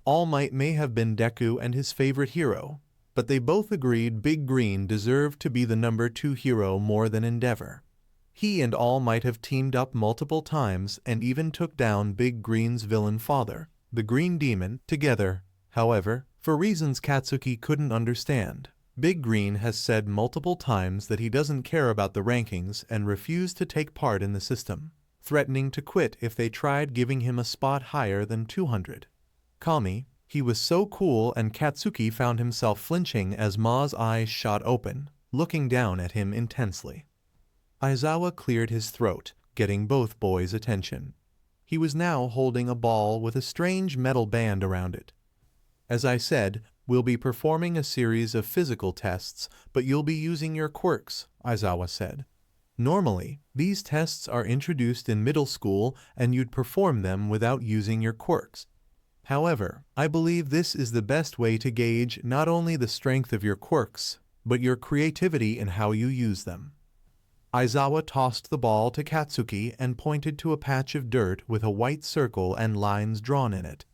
All Might may have been Deku and his favorite hero, but they both agreed Big Green deserved to be the number 2 hero more than Endeavor. He and All Might have teamed up multiple times and even took down Big Green's villain father, the Green Demon, together. However, for reasons Katsuki couldn't understand, Big Green has said multiple times that he doesn't care about the rankings and refused to take part in the system, threatening to quit if they tried giving him a spot higher than 200. Kami, he was so cool, and Katsuki found himself flinching as Ma's eyes shot open, looking down at him intensely. Aizawa cleared his throat, getting both boys' attention. He was now holding a ball with a strange metal band around it. "As I said, we'll be performing a series of physical tests, but you'll be using your quirks," Aizawa said. "Normally, these tests are introduced in middle school and you'd perform them without using your quirks. However, I believe this is the best way to gauge not only the strength of your quirks, but your creativity in how you use them." Aizawa tossed the ball to Katsuki and pointed to a patch of dirt with a white circle and lines drawn in it.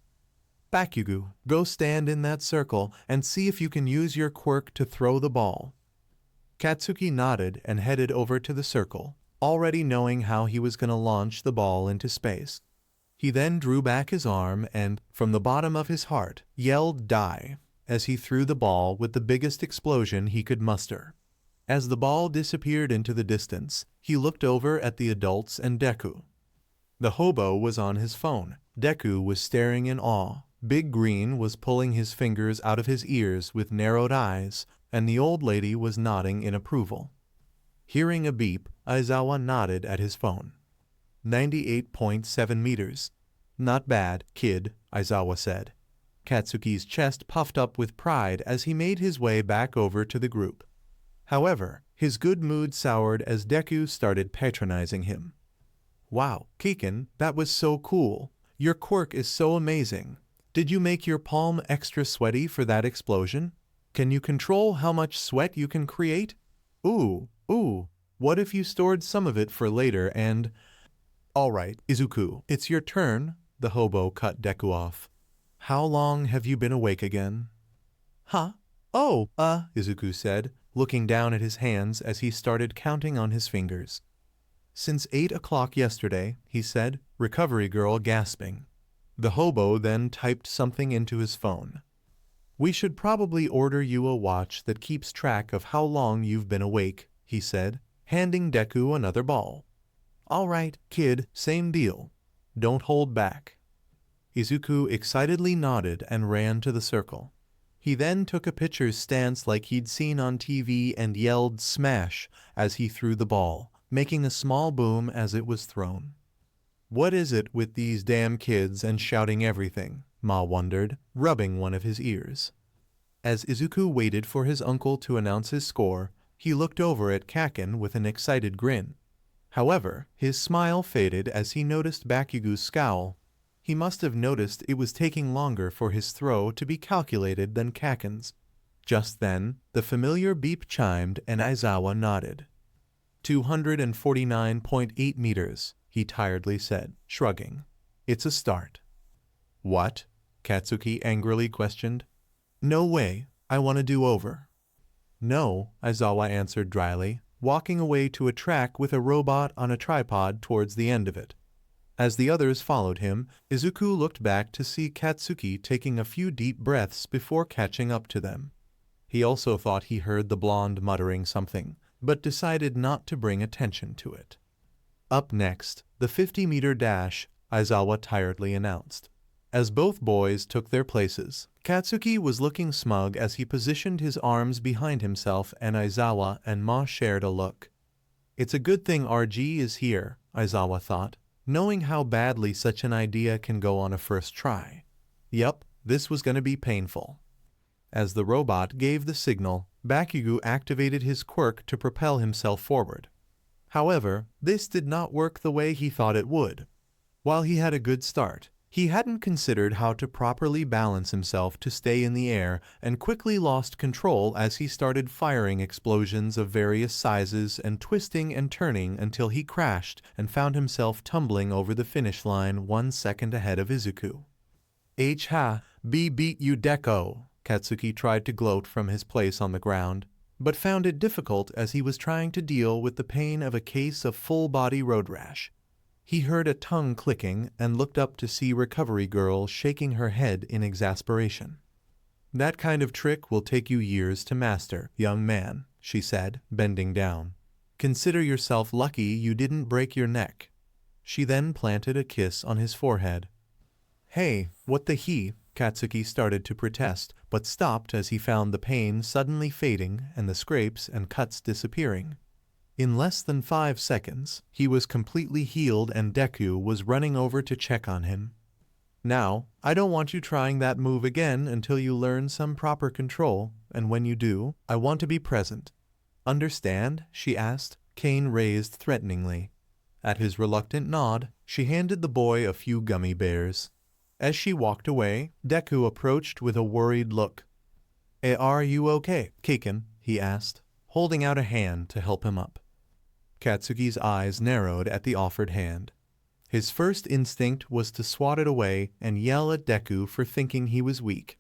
"Bakugo, go stand in that circle and see if you can use your quirk to throw the ball." Katsuki nodded and headed over to the circle, already knowing how he was going to launch the ball into space. He then drew back his arm and, from the bottom of his heart, yelled "Die!" as he threw the ball with the biggest explosion he could muster. As the ball disappeared into the distance, he looked over at the adults and Deku. The hobo was on his phone. Deku was staring in awe. Big Green was pulling his fingers out of his ears with narrowed eyes, and the old lady was nodding in approval. Hearing a beep, Aizawa nodded at his phone. 98.7 meters. "Not bad, kid," Aizawa said. Katsuki's chest puffed up with pride as he made his way back over to the group. However, his good mood soured as Deku started patronizing him. "Wow, Kiken, that was so cool. Your quirk is so amazing. Did you make your palm extra sweaty for that explosion? Can you control how much sweat you can create? Ooh, what if you stored some of it for later and—" "Alright, Izuku, it's your turn," the hobo cut Deku off. "How long have you been awake again?" "Huh? Oh, Izuku said, looking down at his hands as he started counting on his fingers. "Since 8 o'clock yesterday," he said, recovery girl gasping. The hobo then typed something into his phone. "We should probably order you a watch that keeps track of how long you've been awake," he said, handing Deku another ball. "All right, kid, same deal. Don't hold back." Izuku excitedly nodded and ran to the circle. He then took a pitcher's stance like he'd seen on TV and yelled "smash" as he threw the ball, making a small boom as it was thrown. "What is it with these damn kids and shouting everything?" Ma wondered, rubbing one of his ears. As Izuku waited for his uncle to announce his score, he looked over at Kaken with an excited grin. However, his smile faded as he noticed Bakugo's scowl. He must have noticed it was taking longer for his throw to be calculated than Kaken's. Just then, the familiar beep chimed and Aizawa nodded. 249.8 meters, he tiredly said, shrugging. "It's a start." "What?" Katsuki angrily questioned. "No way, I want to do over." "No," Aizawa answered dryly, walking away to a track with a robot on a tripod towards the end of it. As the others followed him, Izuku looked back to see Katsuki taking a few deep breaths before catching up to them. He also thought he heard the blonde muttering something, but decided not to bring attention to it. "Up next, the 50-meter dash," Aizawa tiredly announced. As both boys took their places, Katsuki was looking smug as he positioned his arms behind himself, and Aizawa and Ma shared a look. It's a good thing RG is here, Aizawa thought, knowing how badly such an idea can go on a first try. Yup, this was going to be painful. As the robot gave the signal, Bakugo activated his quirk to propel himself forward. However, this did not work the way he thought it would. While he had a good start, he hadn't considered how to properly balance himself to stay in the air and quickly lost control as he started firing explosions of various sizes and twisting and turning until he crashed and found himself tumbling over the finish line 1 second ahead of Izuku. B beat you Deku, Katsuki tried to gloat from his place on the ground, but found it difficult as he was trying to deal with the pain of a case of full-body road rash. He heard a tongue clicking and looked up to see Recovery Girl shaking her head in exasperation. That kind of trick will take you years to master, young man, she said, bending down. Consider yourself lucky you didn't break your neck. She then planted a kiss on his forehead. Hey, what the he? Katsuki started to protest, but stopped as he found the pain suddenly fading and the scrapes and cuts disappearing. In less than 5 seconds, he was completely healed and Deku was running over to check on him. Now, I don't want you trying that move again until you learn some proper control, and when you do, I want to be present. Understand? She asked, cane raised threateningly. At his reluctant nod, she handed the boy a few gummy bears. As she walked away, Deku approached with a worried look. Are you okay, Kaken? He asked, holding out a hand to help him up. Katsuki's eyes narrowed at the offered hand. His first instinct was to swat it away and yell at Deku for thinking he was weak.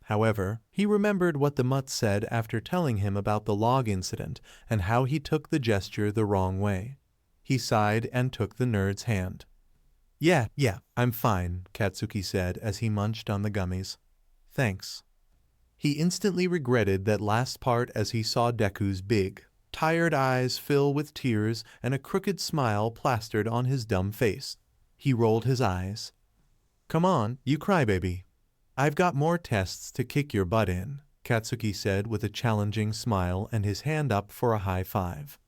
However, he remembered what the mutt said after telling him about the log incident and how he took the gesture the wrong way. He sighed and took the nerd's hand. Yeah, I'm fine, Katsuki said as he munched on the gummies. Thanks. He instantly regretted that last part as he saw Deku's big, tired eyes fill with tears and a crooked smile plastered on his dumb face. He rolled his eyes. Come on, you crybaby. I've got more tests to kick your butt in, Katsuki said with a challenging smile and his hand up for a high five.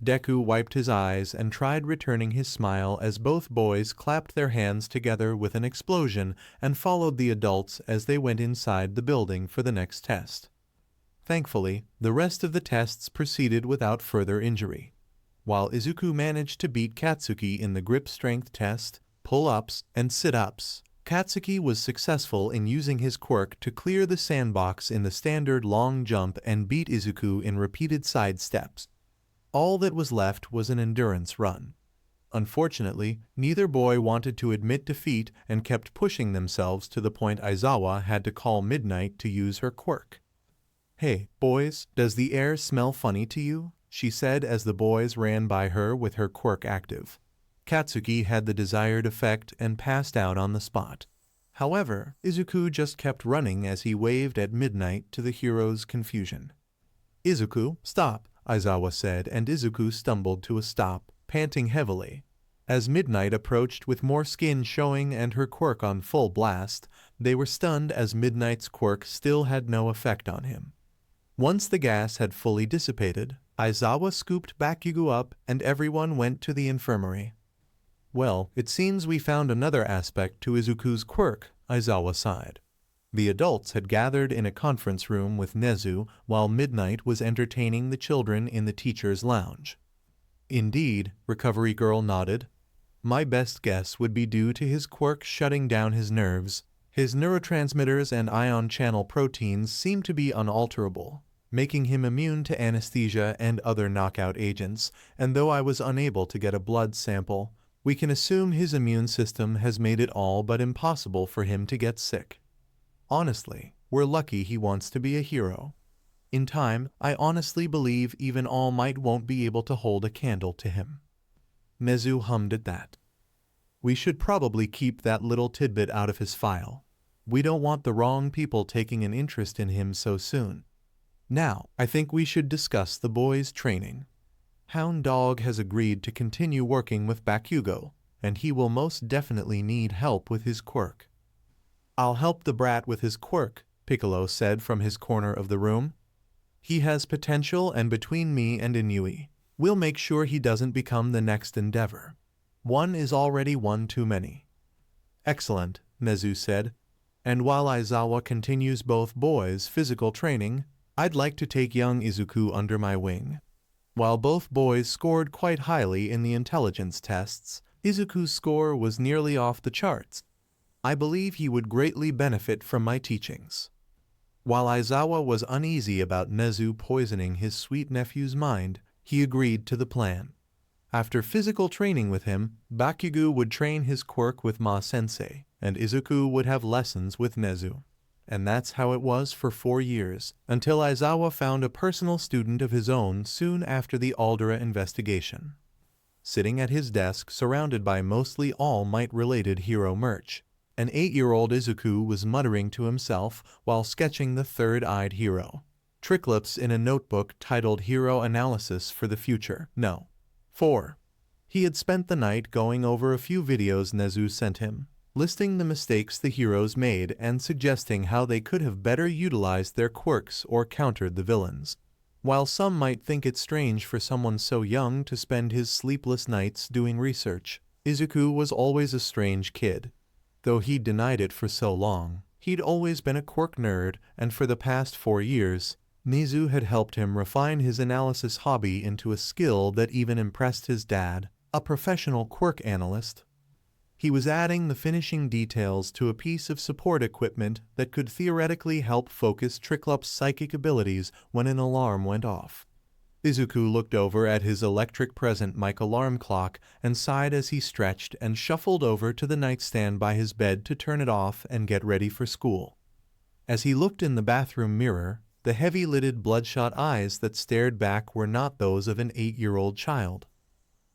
Deku wiped his eyes and tried returning his smile as both boys clapped their hands together with an explosion and followed the adults as they went inside the building for the next test. Thankfully, the rest of the tests proceeded without further injury. While Izuku managed to beat Katsuki in the grip strength test, pull-ups, and sit-ups, Katsuki was successful in using his quirk to clear the sandbox in the standard long jump and beat Izuku in repeated side steps. All that was left was an endurance run. Unfortunately, neither boy wanted to admit defeat and kept pushing themselves to the point Aizawa had to call Midnight to use her quirk. Hey, boys, does the air smell funny to you? She said as the boys ran by her with her quirk active. Katsuki had the desired effect and passed out on the spot. However, Izuku just kept running as he waved at Midnight to the hero's confusion. Izuku, stop, Aizawa said, and Izuku stumbled to a stop, panting heavily. As Midnight approached with more skin showing and her quirk on full blast, they were stunned as Midnight's quirk still had no effect on him. Once the gas had fully dissipated, Aizawa scooped Bakugo up and everyone went to the infirmary. Well, it seems we found another aspect to Izuku's quirk, Aizawa sighed. The adults had gathered in a conference room with Nezu while Midnight was entertaining the children in the teacher's lounge. Indeed, Recovery Girl nodded. My best guess would be due to his quirk shutting down his nerves. His neurotransmitters and ion channel proteins seem to be unalterable, making him immune to anesthesia and other knockout agents, and though I was unable to get a blood sample, we can assume his immune system has made it all but impossible for him to get sick. Honestly, we're lucky he wants to be a hero. In time, I honestly believe even All Might won't be able to hold a candle to him. Nezu hummed at that. We should probably keep that little tidbit out of his file. We don't want the wrong people taking an interest in him so soon. Now, I think we should discuss the boy's training. Hound Dog has agreed to continue working with Bakugo, and he will most definitely need help with his quirk. I'll help the brat with his quirk, Piccolo said from his corner of the room. He has potential, and between me and Inui, we'll make sure he doesn't become the next Endeavor. One is already one too many. Excellent, Nezu said. And while Aizawa continues both boys' physical training, I'd like to take young Izuku under my wing. While both boys scored quite highly in the intelligence tests, Izuku's score was nearly off the charts. I believe he would greatly benefit from my teachings. While Aizawa was uneasy about Nezu poisoning his sweet nephew's mind, he agreed to the plan. After physical training with him, Bakugo would train his quirk with Ma-sensei, and Izuku would have lessons with Nezu. And that's how it was for 4 years, until Aizawa found a personal student of his own soon after the Aldera investigation. Sitting at his desk surrounded by mostly All Might-related hero merch, an 8-year-old Izuku was muttering to himself while sketching the third-eyed hero. Tricklips in a notebook titled Hero Analysis for the Future. No. 4. He had spent the night going over a few videos Nezu sent him, listing the mistakes the heroes made and suggesting how they could have better utilized their quirks or countered the villains. While some might think it strange for someone so young to spend his sleepless nights doing research, Izuku was always a strange kid. Though he'd denied it for so long, he'd always been a quirk nerd, and for the past 4 years, Nezu had helped him refine his analysis hobby into a skill that even impressed his dad, a professional quirk analyst. He was adding the finishing details to a piece of support equipment that could theoretically help focus Triclop's psychic abilities when an alarm went off. Izuku looked over at his electric present mic alarm clock and sighed as he stretched and shuffled over to the nightstand by his bed to turn it off and get ready for school. As he looked in the bathroom mirror, the heavy-lidded bloodshot eyes that stared back were not those of an 8-year-old child.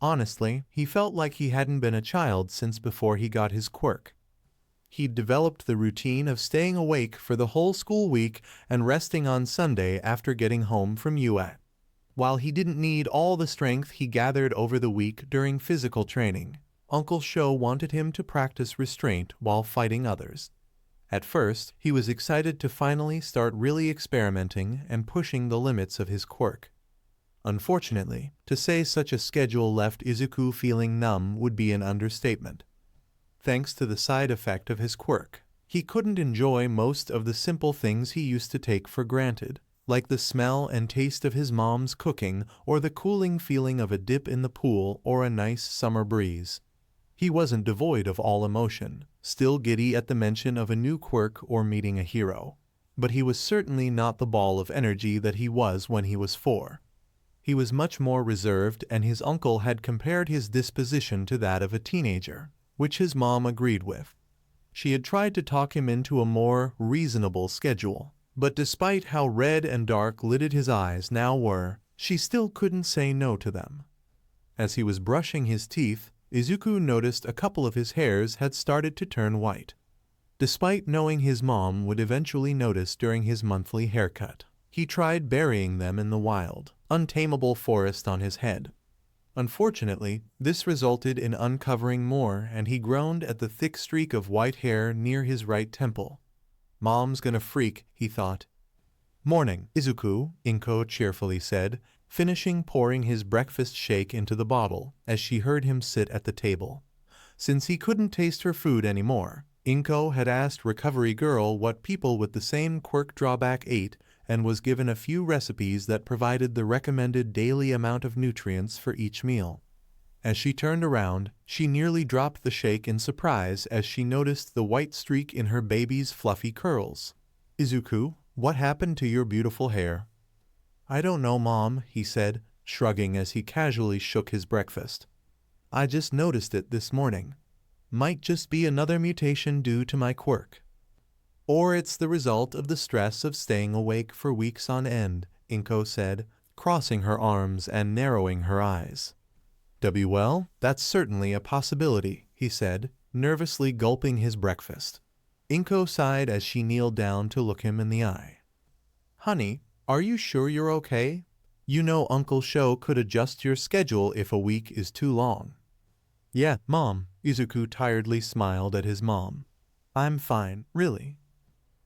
Honestly, he felt like he hadn't been a child since before he got his quirk. He'd developed the routine of staying awake for the whole school week and resting on Sunday after getting home from UAT. While he didn't need all the strength he gathered over the week during physical training, Uncle Sho wanted him to practice restraint while fighting others. At first, he was excited to finally start really experimenting and pushing the limits of his quirk. Unfortunately, to say such a schedule left Izuku feeling numb would be an understatement. Thanks to the side effect of his quirk, he couldn't enjoy most of the simple things he used to take for granted, like the smell and taste of his mom's cooking or the cooling feeling of a dip in the pool or a nice summer breeze. He wasn't devoid of all emotion, still giddy at the mention of a new quirk or meeting a hero. But he was certainly not the ball of energy that he was when he was 4. He was much more reserved, and his uncle had compared his disposition to that of a teenager, which his mom agreed with. She had tried to talk him into a more reasonable schedule, but despite how red and dark-lidded his eyes now were, she still couldn't say no to them. As he was brushing his teeth, Izuku noticed a couple of his hairs had started to turn white. Despite knowing his mom would eventually notice during his monthly haircut, he tried burying them in the wild, untamable forest on his head. Unfortunately, this resulted in uncovering more, and he groaned at the thick streak of white hair near his right temple. Mom's gonna freak, he thought. Morning, Izuku, Inko cheerfully said, finishing pouring his breakfast shake into the bottle as she heard him sit at the table. Since he couldn't taste her food anymore, Inko had asked Recovery Girl what people with the same quirk drawback ate and was given a few recipes that provided the recommended daily amount of nutrients for each meal. As she turned around, she nearly dropped the shake in surprise as she noticed the white streak in her baby's fluffy curls. Izuku, what happened to your beautiful hair? I don't know, Mom, he said, shrugging as he casually shook his breakfast. I just noticed it this morning. Might just be another mutation due to my quirk. Or it's the result of the stress of staying awake for weeks on end, Inko said, crossing her arms and narrowing her eyes. Well, that's certainly a possibility, he said, nervously gulping his breakfast. Inko sighed as she kneeled down to look him in the eye. Honey, are you sure you're okay? You know Uncle Sho could adjust your schedule if a week is too long. Yeah, Mom, Izuku tiredly smiled at his mom. I'm fine, really.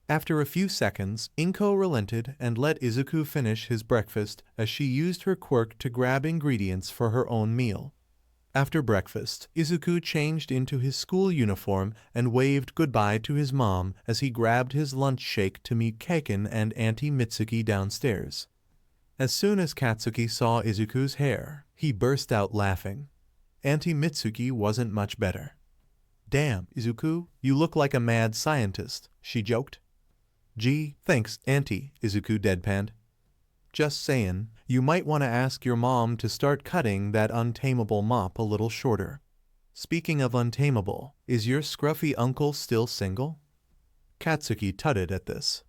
After a few seconds, Inko relented and let Izuku finish his breakfast as she used her quirk to grab ingredients for her own meal. After breakfast, Izuku changed into his school uniform and waved goodbye to his mom as he grabbed his lunch shake to meet Keiken and Auntie Mitsuki downstairs. As soon as Katsuki saw Izuku's hair, he burst out laughing. Auntie Mitsuki wasn't much better. "Damn, Izuku, you look like a mad scientist," she joked. "Gee, thanks, Auntie," Izuku deadpanned. "Just sayin', you might want to ask your mom to start cutting that untamable mop a little shorter. Speaking of untamable, is your scruffy uncle still single?" Katsuki tutted at this.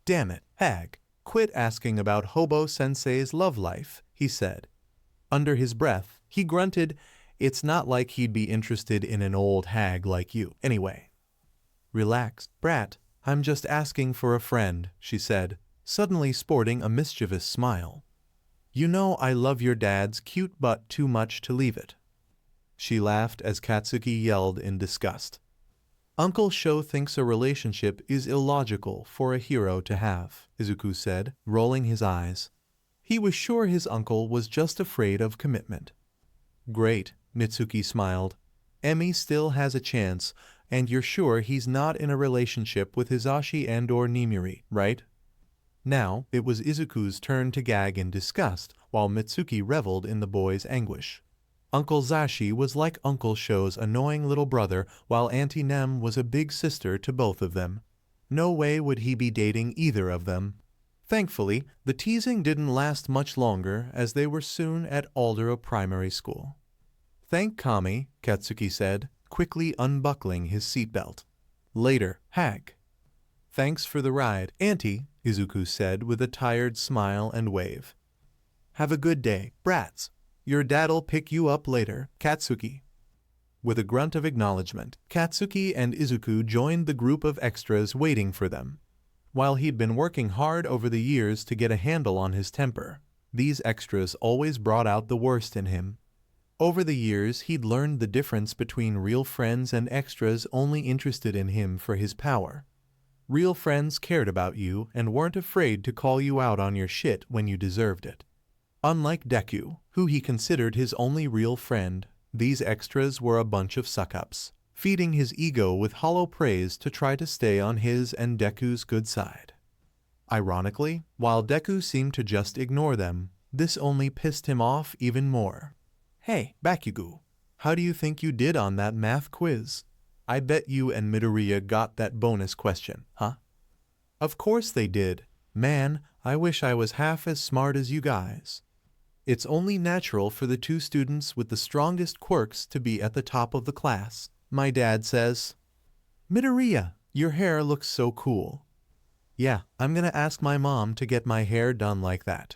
"Damn it, hag, quit asking about Hobo-sensei's love life," he said. Under his breath, he grunted, "It's not like he'd be interested in an old hag like you, anyway." "Relax, brat, I'm just asking for a friend," she said, suddenly sporting a mischievous smile. "You know I love your dad's cute butt too much to leave it." She laughed as Katsuki yelled in disgust. "Uncle Sho thinks a relationship is illogical for a hero to have," Izuku said, rolling his eyes. He was sure his uncle was just afraid of commitment. "Great," Mitsuki smiled. "Emi still has a chance, and you're sure he's not in a relationship with Hisashi and/or Nimuri, right?" Now, it was Izuku's turn to gag in disgust, while Mitsuki reveled in the boy's anguish. Uncle Zashi was like Uncle Sho's annoying little brother, while Auntie Nem was a big sister to both of them. No way would he be dating either of them. Thankfully, the teasing didn't last much longer as they were soon at Aldera Primary School. "Thank Kami," Katsuki said, quickly unbuckling his seatbelt. "Later, hag." "Thanks for the ride, Auntie," Izuku said with a tired smile and wave. "Have a good day, brats. Your dad'll pick you up later, Katsuki." With a grunt of acknowledgement, Katsuki and Izuku joined the group of extras waiting for them. While he'd been working hard over the years to get a handle on his temper, these extras always brought out the worst in him. Over the years, he'd learned the difference between real friends and extras only interested in him for his power. Real friends cared about you and weren't afraid to call you out on your shit when you deserved it. Unlike Deku, who he considered his only real friend, these extras were a bunch of suck-ups, feeding his ego with hollow praise to try to stay on his and Deku's good side. Ironically, while Deku seemed to just ignore them, this only pissed him off even more. "Hey, Bakugo, how do you think you did on that math quiz? I bet you and Midoriya got that bonus question, huh?" "Of course they did. Man, I wish I was half as smart as you guys. It's only natural for the two students with the strongest quirks to be at the top of the class, my dad says." "Midoriya, your hair looks so cool." "Yeah, I'm gonna ask my mom to get my hair done like that."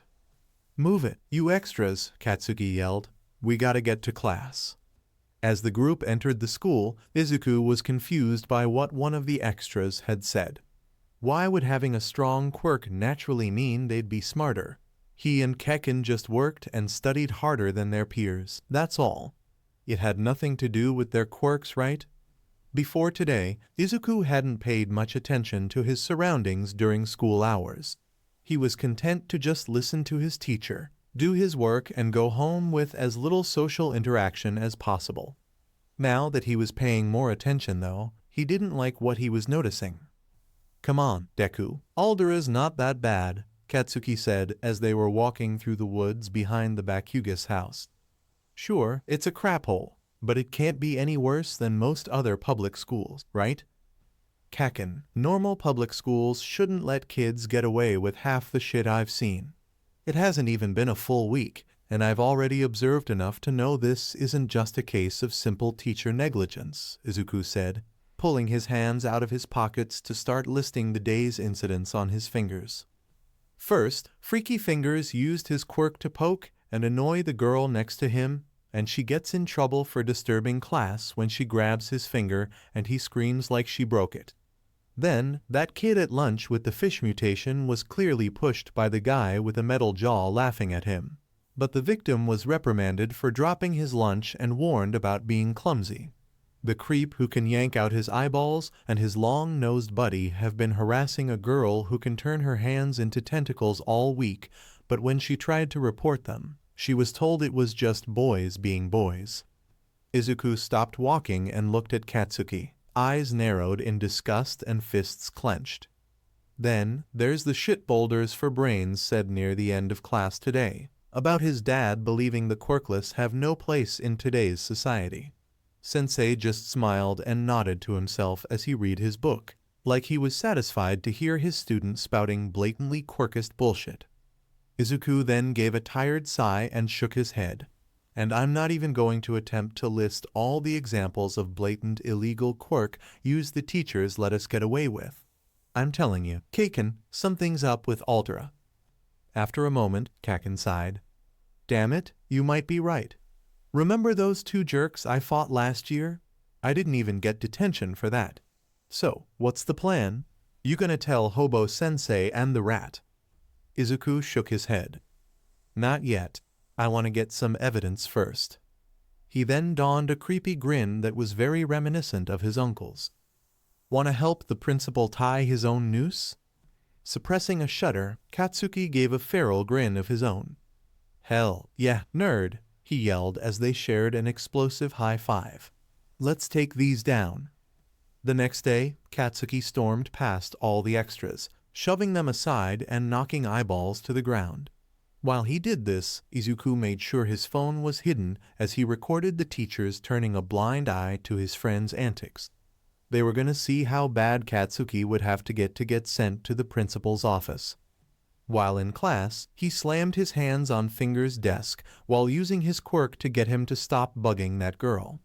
"Move it, you extras," Katsuki yelled. "We gotta get to class." As the group entered the school, Izuku was confused by what one of the extras had said. Why would having a strong quirk naturally mean they'd be smarter? He and Keiken just worked and studied harder than their peers, that's all. It had nothing to do with their quirks, right? Before today, Izuku hadn't paid much attention to his surroundings during school hours. He was content to just listen to his teacher, do his work, and go home with as little social interaction as possible. Now that he was paying more attention, though, he didn't like what he was noticing. "Come on, Deku, Aldera's not that bad," Katsuki said as they were walking through the woods behind the Bakugo's house. "Sure, it's a crap hole, but it can't be any worse than most other public schools, right? Kaken, normal public schools shouldn't let kids get away with half the shit I've seen. It hasn't even been a full week, and I've already observed enough to know this isn't just a case of simple teacher negligence," Izuku said, pulling his hands out of his pockets to start listing the day's incidents on his fingers. First, Freaky Fingers used his quirk to poke and annoy the girl next to him, and she gets in trouble for disturbing class when she grabs his finger and he screams like she broke it. Then, that kid at lunch with the fish mutation was clearly pushed by the guy with a metal jaw laughing at him. But the victim was reprimanded for dropping his lunch and warned about being clumsy. The creep who can yank out his eyeballs and his long-nosed buddy have been harassing a girl who can turn her hands into tentacles all week, but when she tried to report them, she was told it was just boys being boys. Izuku stopped walking and looked at Katsuki, eyes narrowed in disgust and fists clenched. Then, there's the shit boulders for brains said near the end of class today, about his dad believing the quirkless have no place in today's society. Sensei just smiled and nodded to himself as he read his book, like he was satisfied to hear his student spouting blatantly quirkist bullshit. Izuku then gave a tired sigh and shook his head. And I'm not even going to attempt to list all the examples of blatant illegal quirk use the teachers let us get away with. I'm telling you, Kaken, something's up with Aldera. After a moment, Kaken sighed. Damn it, you might be right. Remember those two jerks I fought last year? I didn't even get detention for that. So, what's the plan? You gonna tell Hobo-sensei and the rat? Izuku shook his head. Not yet. I want to get some evidence first. He then donned a creepy grin that was very reminiscent of his uncle's. Want to help the principal tie his own noose? Suppressing a shudder, Katsuki gave a feral grin of his own. Hell, yeah, nerd, he yelled as they shared an explosive high five. Let's take these down. The next day, Katsuki stormed past all the extras, shoving them aside and knocking eyeballs to the ground. While he did this, Izuku made sure his phone was hidden as he recorded the teachers turning a blind eye to his friend's antics. They were going to see how bad Katsuki would have to get sent to the principal's office. While in class, he slammed his hands on Finger's desk while using his quirk to get him to stop bugging that girl.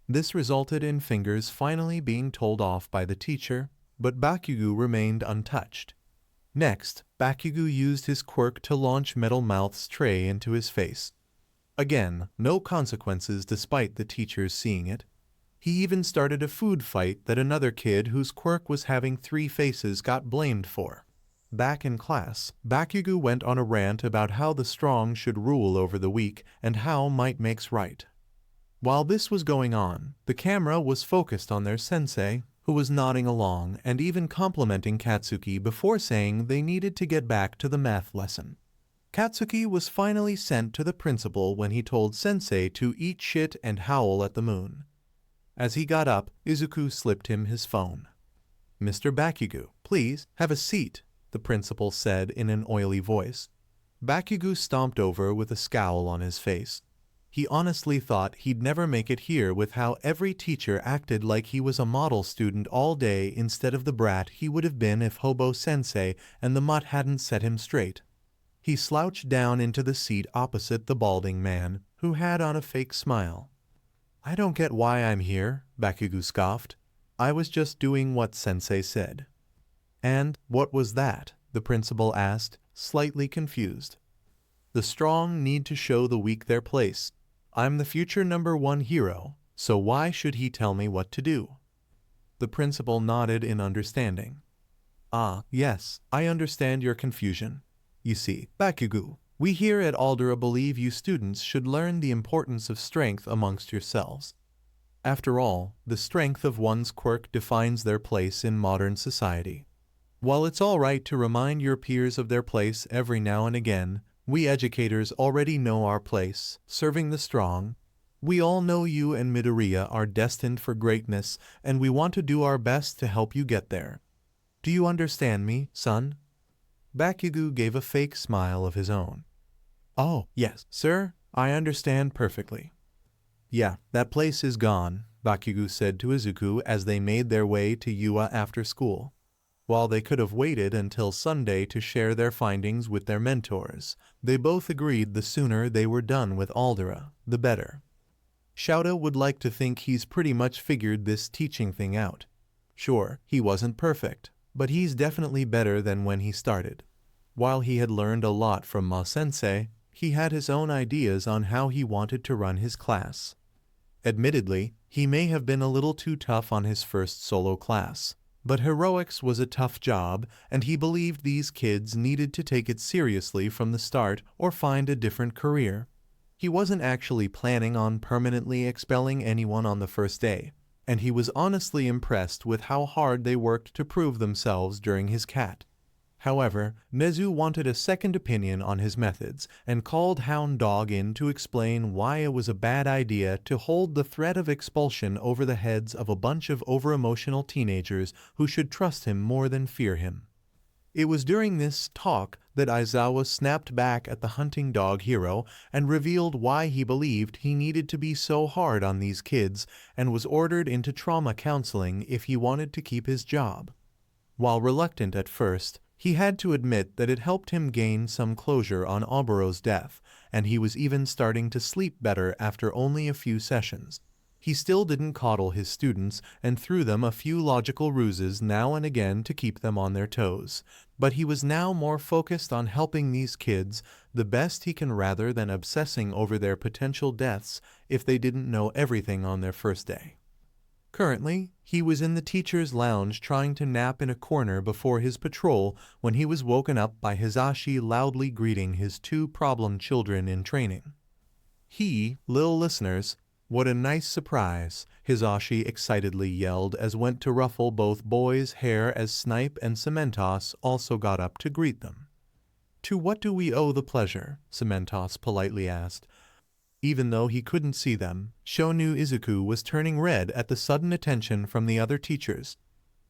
This resulted in Fingers finally being told off by the teacher, but Bakugo remained untouched. Next, Bakugo used his quirk to launch Metal Mouth's tray into his face. Again, no consequences despite the teachers seeing it. He even started a food fight that another kid whose quirk was having 3 faces got blamed for. Back in class, Bakugo went on a rant about how the strong should rule over the weak and how might makes right. While this was going on, the camera was focused on their sensei, who was nodding along and even complimenting Katsuki before saying they needed to get back to the math lesson. Katsuki was finally sent to the principal when he told Sensei to eat shit and howl at the moon. As he got up, Izuku slipped him his phone. Mr. Bakugo, please, have a seat, the principal said in an oily voice. Bakugo stomped over with a scowl on his face. He honestly thought he'd never make it here with how every teacher acted like he was a model student all day instead of the brat he would have been if Hobo-sensei and the mutt hadn't set him straight. He slouched down into the seat opposite the balding man, who had on a fake smile. I don't get why I'm here, Bakugo scoffed. I was just doing what Sensei said. And what was that? The principal asked, slightly confused. The strong need to show the weak their place. I'm the future #1 hero, so why should he tell me what to do? The principal nodded in understanding. Ah, yes, I understand your confusion. You see, Bakugo, we here at Aldera believe you students should learn the importance of strength amongst yourselves. After all, the strength of one's quirk defines their place in modern society. While it's all right to remind your peers of their place every now and again, we educators already know our place, serving the strong. We all know you and Midoriya are destined for greatness, and we want to do our best to help you get there. Do you understand me, son? Bakugo gave a fake smile of his own. Oh, yes, sir, I understand perfectly. Yeah, that place is gone, Bakugo said to Izuku as they made their way to Yua after school. While they could have waited until Sunday to share their findings with their mentors, they both agreed the sooner they were done with Aldera, the better. Shouta would like to think he's pretty much figured this teaching thing out. Sure, he wasn't perfect, but he's definitely better than when he started. While he had learned a lot from Ma-sensei, he had his own ideas on how he wanted to run his class. Admittedly, he may have been a little too tough on his first solo class, but heroics was a tough job, and he believed these kids needed to take it seriously from the start or find a different career. He wasn't actually planning on permanently expelling anyone on the first day, and he was honestly impressed with how hard they worked to prove themselves during his cat. However, Nezu wanted a second opinion on his methods and called Hound Dog in to explain why it was a bad idea to hold the threat of expulsion over the heads of a bunch of over-emotional teenagers who should trust him more than fear him. It was during this talk that Aizawa snapped back at the hunting dog hero and revealed why he believed he needed to be so hard on these kids and was ordered into trauma counseling if he wanted to keep his job. While reluctant at first, he had to admit that it helped him gain some closure on Oburo's death, and he was even starting to sleep better after only a few sessions. He still didn't coddle his students and threw them a few logical ruses now and again to keep them on their toes, but he was now more focused on helping these kids the best he can rather than obsessing over their potential deaths if they didn't know everything on their first day. Currently, he was in the teacher's lounge trying to nap in a corner before his patrol when he was woken up by Hisashi loudly greeting his two problem children in training. Little listeners, what a nice surprise, Hisashi excitedly yelled as went to ruffle both boys' hair as Snipe and Cementos also got up to greet them. To what do we owe the pleasure? Cementos politely asked. Even though he couldn't see them, Shonu Izuku was turning red at the sudden attention from the other teachers.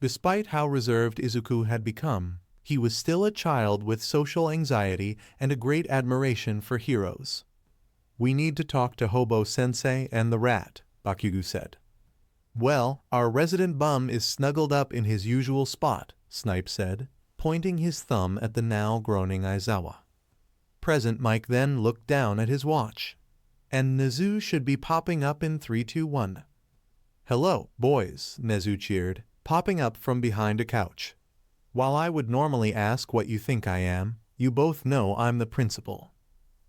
Despite how reserved Izuku had become, he was still a child with social anxiety and a great admiration for heroes. We need to talk to Hobo-sensei and the rat, Bakugo said. Well, our resident bum is snuggled up in his usual spot, Snipe said, pointing his thumb at the now groaning Aizawa. Present Mike then looked down at his watch. And Nezu should be popping up in 3, 2, 1. Hello, boys, Nezu cheered, popping up from behind a couch. While I would normally ask what you think I am, you both know I'm the principal.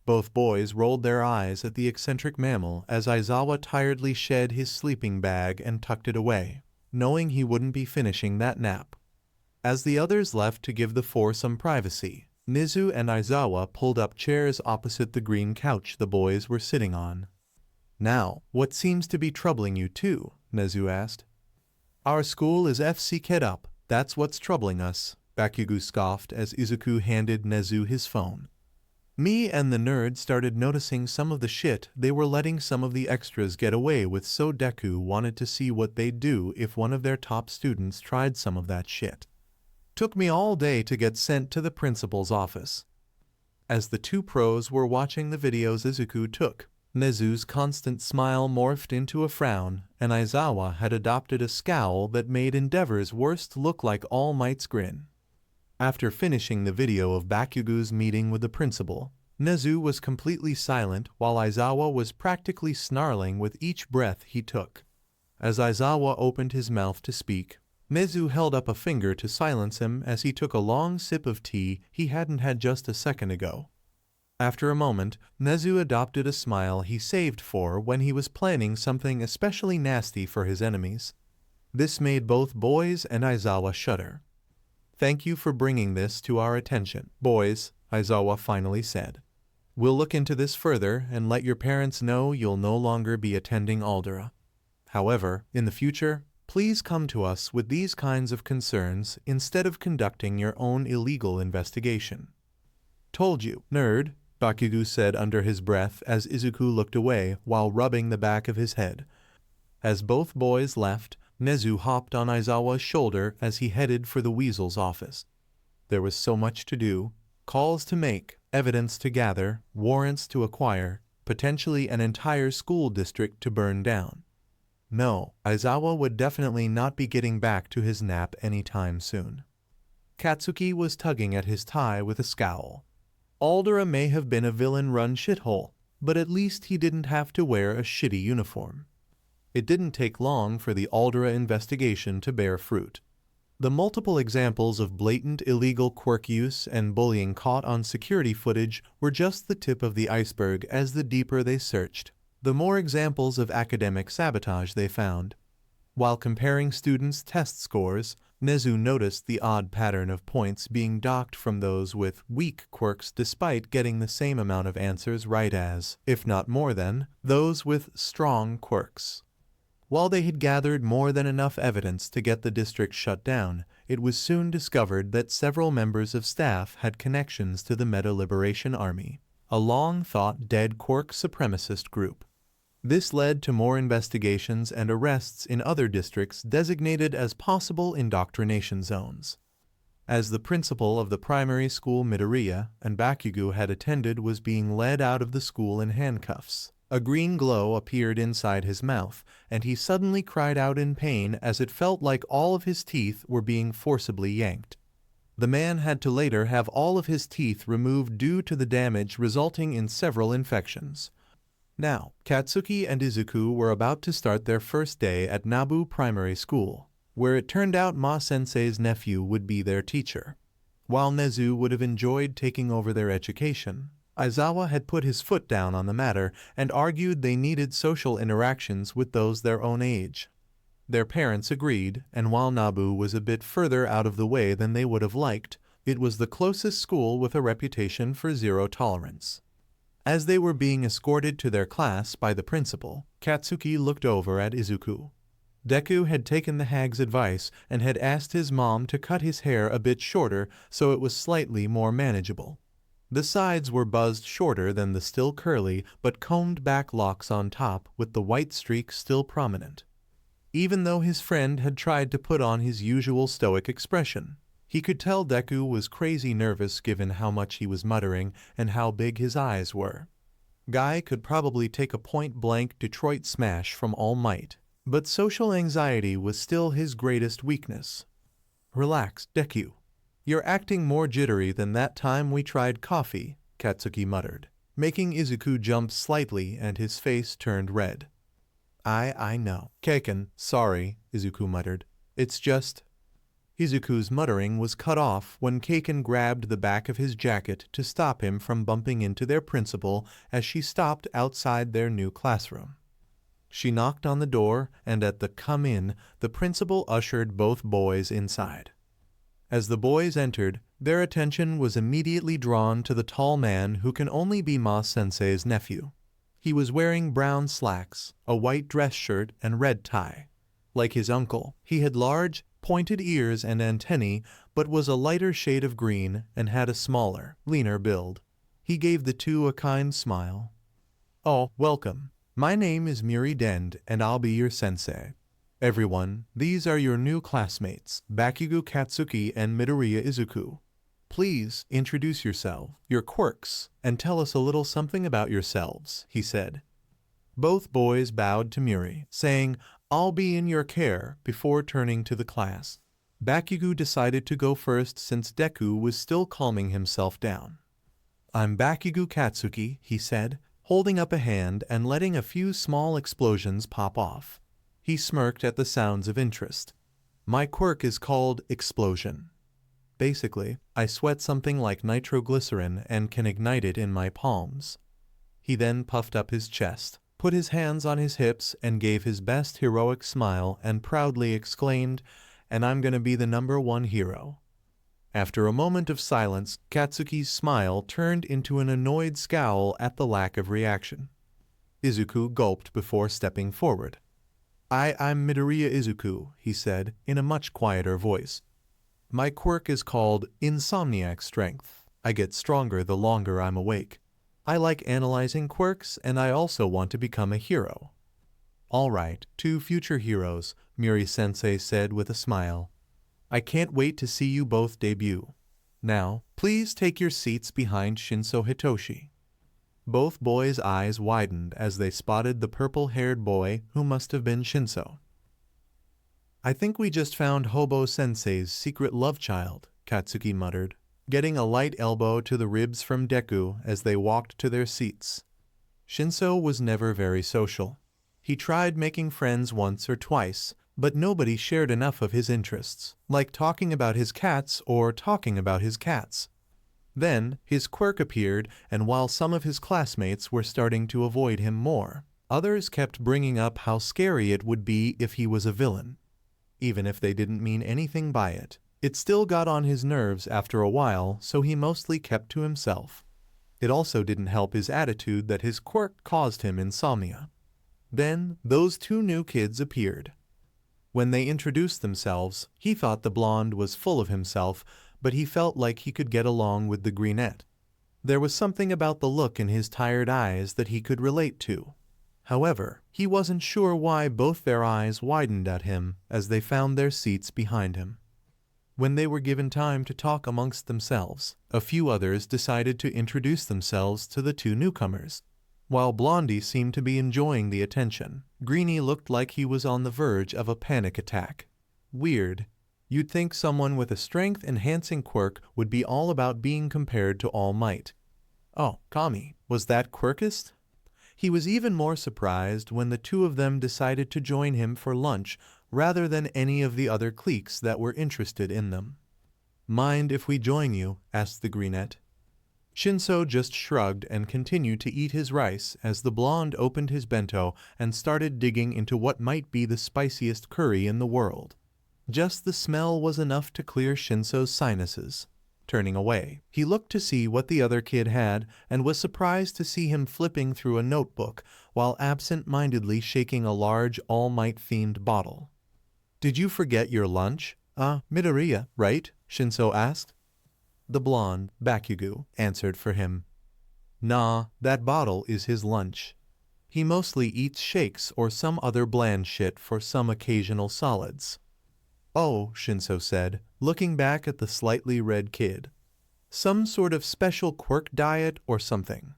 Both boys rolled their eyes at the eccentric mammal as Aizawa tiredly shed his sleeping bag and tucked it away, knowing he wouldn't be finishing that nap. As the others left to give the four some privacy, Nezu and Aizawa pulled up chairs opposite the green couch the boys were sitting on. Now, what seems to be troubling you too? Nezu asked. Our school is FC up, that's what's troubling us, Bakugo scoffed as Izuku handed Nezu his phone. Me and the nerd started noticing some of the shit they were letting some of the extras get away with, so Deku wanted to see what they'd do if one of their top students tried some of that shit. Took me all day to get sent to the principal's office. As the two pros were watching the videos Izuku took, Nezu's constant smile morphed into a frown, and Aizawa had adopted a scowl that made Endeavor's worst look like All Might's grin. After finishing the video of Bakugo's meeting with the principal, Nezu was completely silent while Aizawa was practically snarling with each breath he took. As Aizawa opened his mouth to speak, Nezu held up a finger to silence him as he took a long sip of tea he hadn't had just a second ago. After a moment, Nezu adopted a smile he saved for when he was planning something especially nasty for his enemies. This made both boys and Aizawa shudder. Thank you for bringing this to our attention, boys, Aizawa finally said. We'll look into this further and let your parents know you'll no longer be attending Aldera. However, in the future, please come to us with these kinds of concerns instead of conducting your own illegal investigation. Told you, nerd, Bakugo said under his breath as Izuku looked away while rubbing the back of his head. As both boys left, Nezu hopped on Aizawa's shoulder as he headed for the Weasel's office. There was so much to do, calls to make, evidence to gather, warrants to acquire, potentially an entire school district to burn down. No, Aizawa would definitely not be getting back to his nap anytime soon. Katsuki was tugging at his tie with a scowl. Aldera may have been a villain-run shithole, but at least he didn't have to wear a shitty uniform. It didn't take long for the Aldera investigation to bear fruit. The multiple examples of blatant illegal quirk use and bullying caught on security footage were just the tip of the iceberg. As the deeper they searched, the more examples of academic sabotage they found. While comparing students' test scores, Nezu noticed the odd pattern of points being docked from those with weak quirks despite getting the same amount of answers right as, if not more than, those with strong quirks. While they had gathered more than enough evidence to get the district shut down, it was soon discovered that several members of staff had connections to the Meta Liberation Army, a long-thought-dead Quirk supremacist group. This led to more investigations and arrests in other districts designated as possible indoctrination zones. As the principal of the primary school Midoriya and Bakugo had attended was being led out of the school in handcuffs, a green glow appeared inside his mouth, and he suddenly cried out in pain as it felt like all of his teeth were being forcibly yanked. The man had to later have all of his teeth removed due to the damage resulting in several infections. Now, Katsuki and Izuku were about to start their first day at Nabu Primary School, where it turned out Ma-sensei's nephew would be their teacher. While Nezu would have enjoyed taking over their education, Aizawa had put his foot down on the matter and argued they needed social interactions with those their own age. Their parents agreed, and while Nabu was a bit further out of the way than they would have liked, it was the closest school with a reputation for zero tolerance. As they were being escorted to their class by the principal, Katsuki looked over at Izuku. Deku had taken the hag's advice and had asked his mom to cut his hair a bit shorter so it was slightly more manageable. The sides were buzzed shorter than the still curly but combed back locks on top, with the white streak still prominent. Even though his friend had tried to put on his usual stoic expression, he could tell Deku was crazy nervous given how much he was muttering and how big his eyes were. Guy could probably take a point-blank Detroit smash from All Might, but social anxiety was still his greatest weakness. "Relax, Deku. You're acting more jittery than that time we tried coffee," Katsuki muttered, making Izuku jump slightly and his face turned red. I know. Keiken, sorry," Izuku muttered. "It's just—" Izuku's muttering was cut off when Keiken grabbed the back of his jacket to stop him from bumping into their principal as she stopped outside their new classroom. She knocked on the door, and at the "come in," the principal ushered both boys inside. As the boys entered, their attention was immediately drawn to the tall man who can only be Ma-sensei's nephew. He was wearing brown slacks, a white dress shirt, and red tie. Like his uncle, he had large, pointed ears and antennae, but was a lighter shade of green and had a smaller, leaner build. He gave the two a kind smile. "Oh, welcome. My name is Muri Dend, and I'll be your sensei. Everyone, these are your new classmates, Bakugo Katsuki and Midoriya Izuku. Please introduce yourself, your quirks, and tell us a little something about yourselves," he said. Both boys bowed to Muri, saying, "I'll be in your care," before turning to the class. Bakugo decided to go first since Deku was still calming himself down. "I'm Bakugo Katsuki," he said, holding up a hand and letting a few small explosions pop off. He smirked at the sounds of interest. "My quirk is called Explosion. Basically, I sweat something like nitroglycerin and can ignite it in my palms." He then puffed up his chest, put his hands on his hips, and gave his best heroic smile and proudly exclaimed, "And I'm gonna be the #1 hero." After a moment of silence, Katsuki's smile turned into an annoyed scowl at the lack of reaction. Izuku gulped before stepping forward. I'm Midoriya Izuku," he said, in a much quieter voice. "My quirk is called Insomniac Strength. I get stronger the longer I'm awake. I like analyzing quirks, and I also want to become a hero." "All right, 2 future heroes," Muri-sensei said with a smile. "I can't wait to see you both debut. Now, please take your seats behind Shinso Hitoshi." Both boys' eyes widened as they spotted the purple-haired boy who must have been Shinso. "I think we just found Hobo-sensei's secret love child," Katsuki muttered, getting a light elbow to the ribs from Deku as they walked to their seats. Shinso was never very social. He tried making friends once or twice, but nobody shared enough of his interests, like talking about his cats or talking about his cats. Then, his quirk appeared, and while some of his classmates were starting to avoid him more, others kept bringing up how scary it would be if he was a villain. Even if they didn't mean anything by it, it still got on his nerves after a while, so he mostly kept to himself. It also didn't help his attitude that his quirk caused him insomnia. Then, those 2 new kids appeared. When they introduced themselves, he thought the blonde was full of himself, but he felt like he could get along with the brunette. There was something about the look in his tired eyes that he could relate to. However, he wasn't sure why both their eyes widened at him as they found their seats behind him. When they were given time to talk amongst themselves, a few others decided to introduce themselves to the two newcomers. While Blondie seemed to be enjoying the attention, Greenie looked like he was on the verge of a panic attack. Weird. You'd think someone with a strength-enhancing quirk would be all about being compared to All Might. Oh, Kami, was that Quirkist? He was even more surprised when the two of them decided to join him for lunch rather than any of the other cliques that were interested in them. Mind if we join you? Asked the brunette. Shinso just shrugged and continued to eat his rice as the blonde opened his bento and started digging into what might be the spiciest curry in the world. Just the smell was enough to clear Shinso's sinuses. Turning away, he looked to see what the other kid had and was surprised to see him flipping through a notebook while absent-mindedly shaking a large All Might-themed bottle. Did you forget your lunch? Midoriya, right? Shinso asked. The blonde, Bakugo, answered for him. Nah, that bottle is his lunch. He mostly eats shakes or some other bland shit for some occasional solids. Oh, Shinso said, looking back at the slightly red kid. Some sort of special quirk diet or something.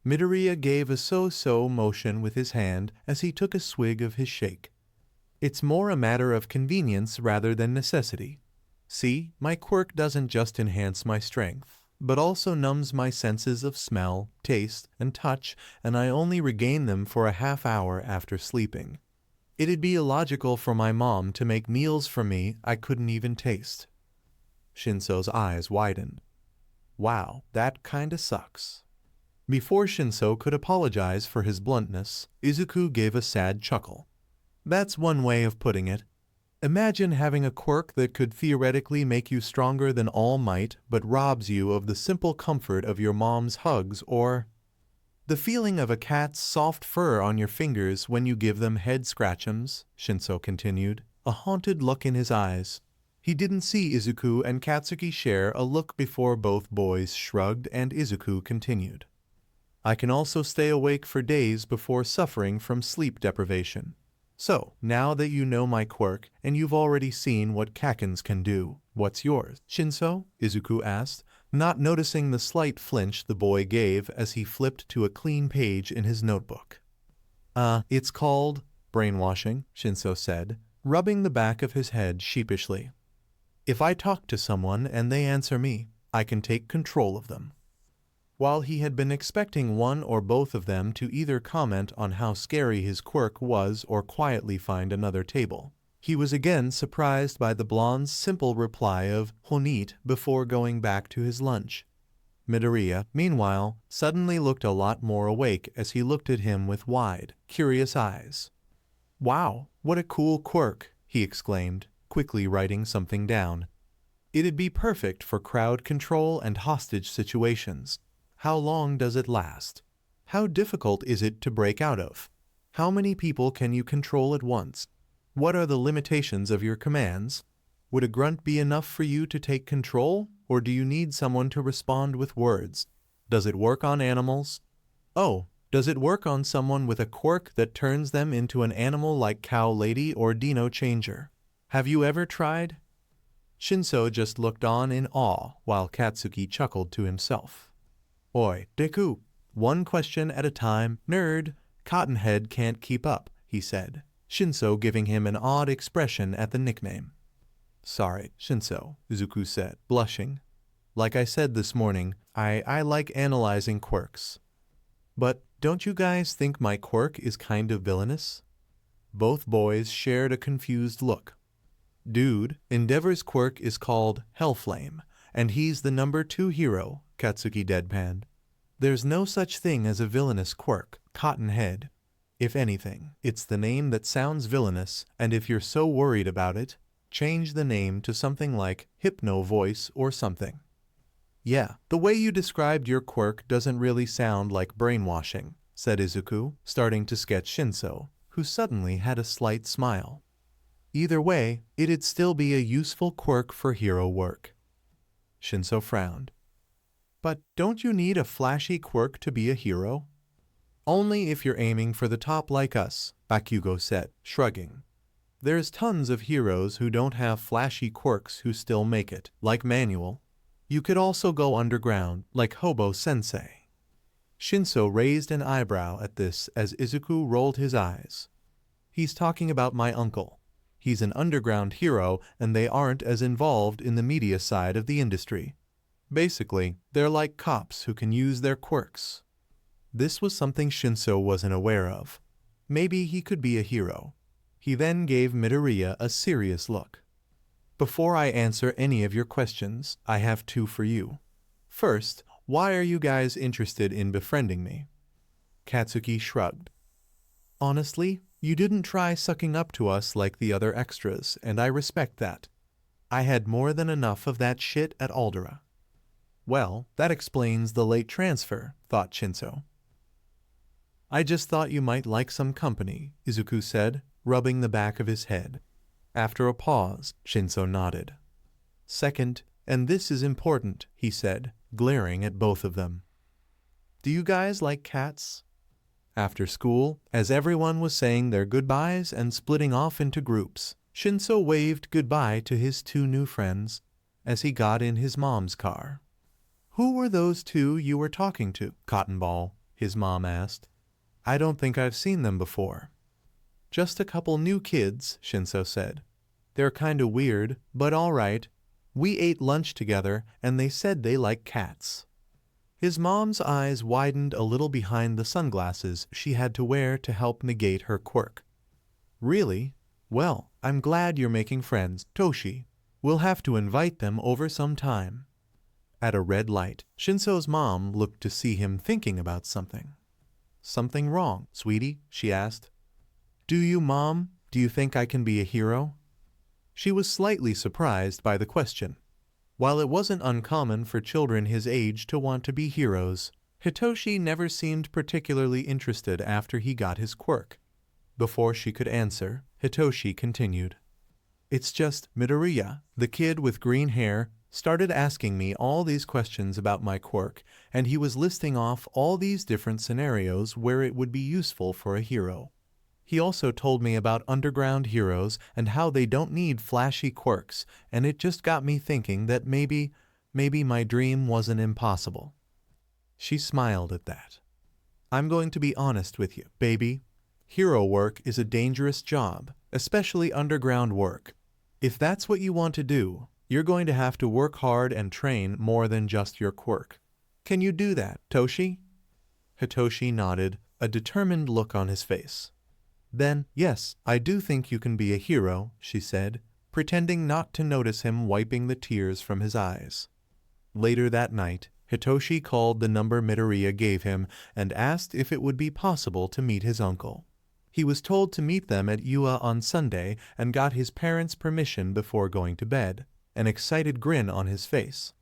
Midoriya gave a so-so motion with his hand as he took a swig of his shake. It's more a matter of convenience rather than necessity. See, my quirk doesn't just enhance my strength, but also numbs my senses of smell, taste, and touch, and I only regain them for a half hour after sleeping. It'd be illogical for my mom to make meals for me I couldn't even taste. Shinso's eyes widened. Wow, that kinda sucks. Before Shinso could apologize for his bluntness, Izuku gave a sad chuckle. That's one way of putting it. Imagine having a quirk that could theoretically make you stronger than All Might but robs you of the simple comfort of your mom's hugs or the feeling of a cat's soft fur on your fingers when you give them head scratchums, Shinso continued, a haunted look in his eyes. He didn't see Izuku and Katsuki share a look before both boys shrugged and Izuku continued. I can also stay awake for days before suffering from sleep deprivation. So, now that you know my quirk and you've already seen what Kakens can do, what's yours, Shinso? Izuku asked, not noticing the slight flinch the boy gave as he flipped to a clean page in his notebook. It's called brainwashing, Shinso said, rubbing the back of his head sheepishly. If I talk to someone and they answer me, I can take control of them. While he had been expecting one or both of them to either comment on how scary his quirk was or quietly find another table, he was again surprised by the blonde's simple reply of "honit" before going back to his lunch. Midoriya, meanwhile, suddenly looked a lot more awake as he looked at him with wide, curious eyes. Wow, what a cool quirk, he exclaimed, quickly writing something down. It'd be perfect for crowd control and hostage situations. How long does it last? How difficult is it to break out of? How many people can you control at once? What are the limitations of your commands? Would a grunt be enough for you to take control, or do you need someone to respond with words? Does it work on animals? Oh, does it work on someone with a quirk that turns them into an animal like Cow Lady or Dino Changer? Have you ever tried? Shinso just looked on in awe while Katsuki chuckled to himself. Oi, Deku, one question at a time, nerd. Cottonhead can't keep up, he said, Shinso giving him an odd expression at the nickname. Sorry, Shinso, Izuku said, blushing. Like I said this morning, I like analyzing quirks. But don't you guys think my quirk is kind of villainous? Both boys shared a confused look. Dude, Endeavor's quirk is called Hellflame, and he's the number 2 hero, Katsuki deadpanned. There's no such thing as a villainous quirk, Cottonhead. If anything, it's the name that sounds villainous, and if you're so worried about it, change the name to something like Hypno Voice or something. Yeah, the way you described your quirk doesn't really sound like brainwashing, said Izuku, starting to sketch Shinso, who suddenly had a slight smile. Either way, it'd still be a useful quirk for hero work. Shinso frowned. But don't you need a flashy quirk to be a hero? Only if you're aiming for the top like us, Bakugo said, shrugging. There's tons of heroes who don't have flashy quirks who still make it, like Manuel. You could also go underground, like Hobo-sensei. Shinso raised an eyebrow at this as Izuku rolled his eyes. He's talking about my uncle. He's an underground hero and they aren't as involved in the media side of the industry. Basically, they're like cops who can use their quirks. This was something Shinso wasn't aware of. Maybe he could be a hero. He then gave Midoriya a serious look. Before I answer any of your questions, I have two for you. First, why are you guys interested in befriending me? Katsuki shrugged. Honestly, you didn't try sucking up to us like the other extras, and I respect that. I had more than enough of that shit at Aldera. Well, that explains the late transfer, thought Shinso. I just thought you might like some company, Izuku said, rubbing the back of his head. After a pause, Shinso nodded. Second, and this is important, he said, glaring at both of them. Do you guys like cats? After school, as everyone was saying their goodbyes and splitting off into groups, Shinso waved goodbye to his two new friends as he got in his mom's car. Who were those two you were talking to, Cotton Ball? His mom asked. I don't think I've seen them before. Just a couple new kids, Shinso said. They're kinda weird, but alright. We ate lunch together and they said they like cats. His mom's eyes widened a little behind the sunglasses she had to wear to help negate her quirk. Really? Well, I'm glad you're making friends, Toshi. We'll have to invite them over sometime. At a red light, Shinso's mom looked to see him thinking about something. Something wrong, sweetie? She asked. Do you, Mom? Do you think I can be a hero? She was slightly surprised by the question. While it wasn't uncommon for children his age to want to be heroes, Hitoshi never seemed particularly interested after he got his quirk. Before she could answer, Hitoshi continued. It's just Midoriya, the kid with green hair, started asking me all these questions about my quirk, and he was listing off all these different scenarios where it would be useful for a hero. He also told me about underground heroes and how they don't need flashy quirks, and it just got me thinking that maybe my dream wasn't impossible. She smiled at that. I'm going to be honest with you, baby. Hero work is a dangerous job, especially underground work. If that's what you want to do, you're going to have to work hard and train more than just your quirk. Can you do that, Toshi? Hitoshi nodded, a determined look on his face. Then, yes, I do think you can be a hero, she said, pretending not to notice him wiping the tears from his eyes. Later that night, Hitoshi called the number Midoriya gave him and asked if it would be possible to meet his uncle. He was told to meet them at Yua on Sunday and got his parents' permission before going to bed, an excited grin on his face.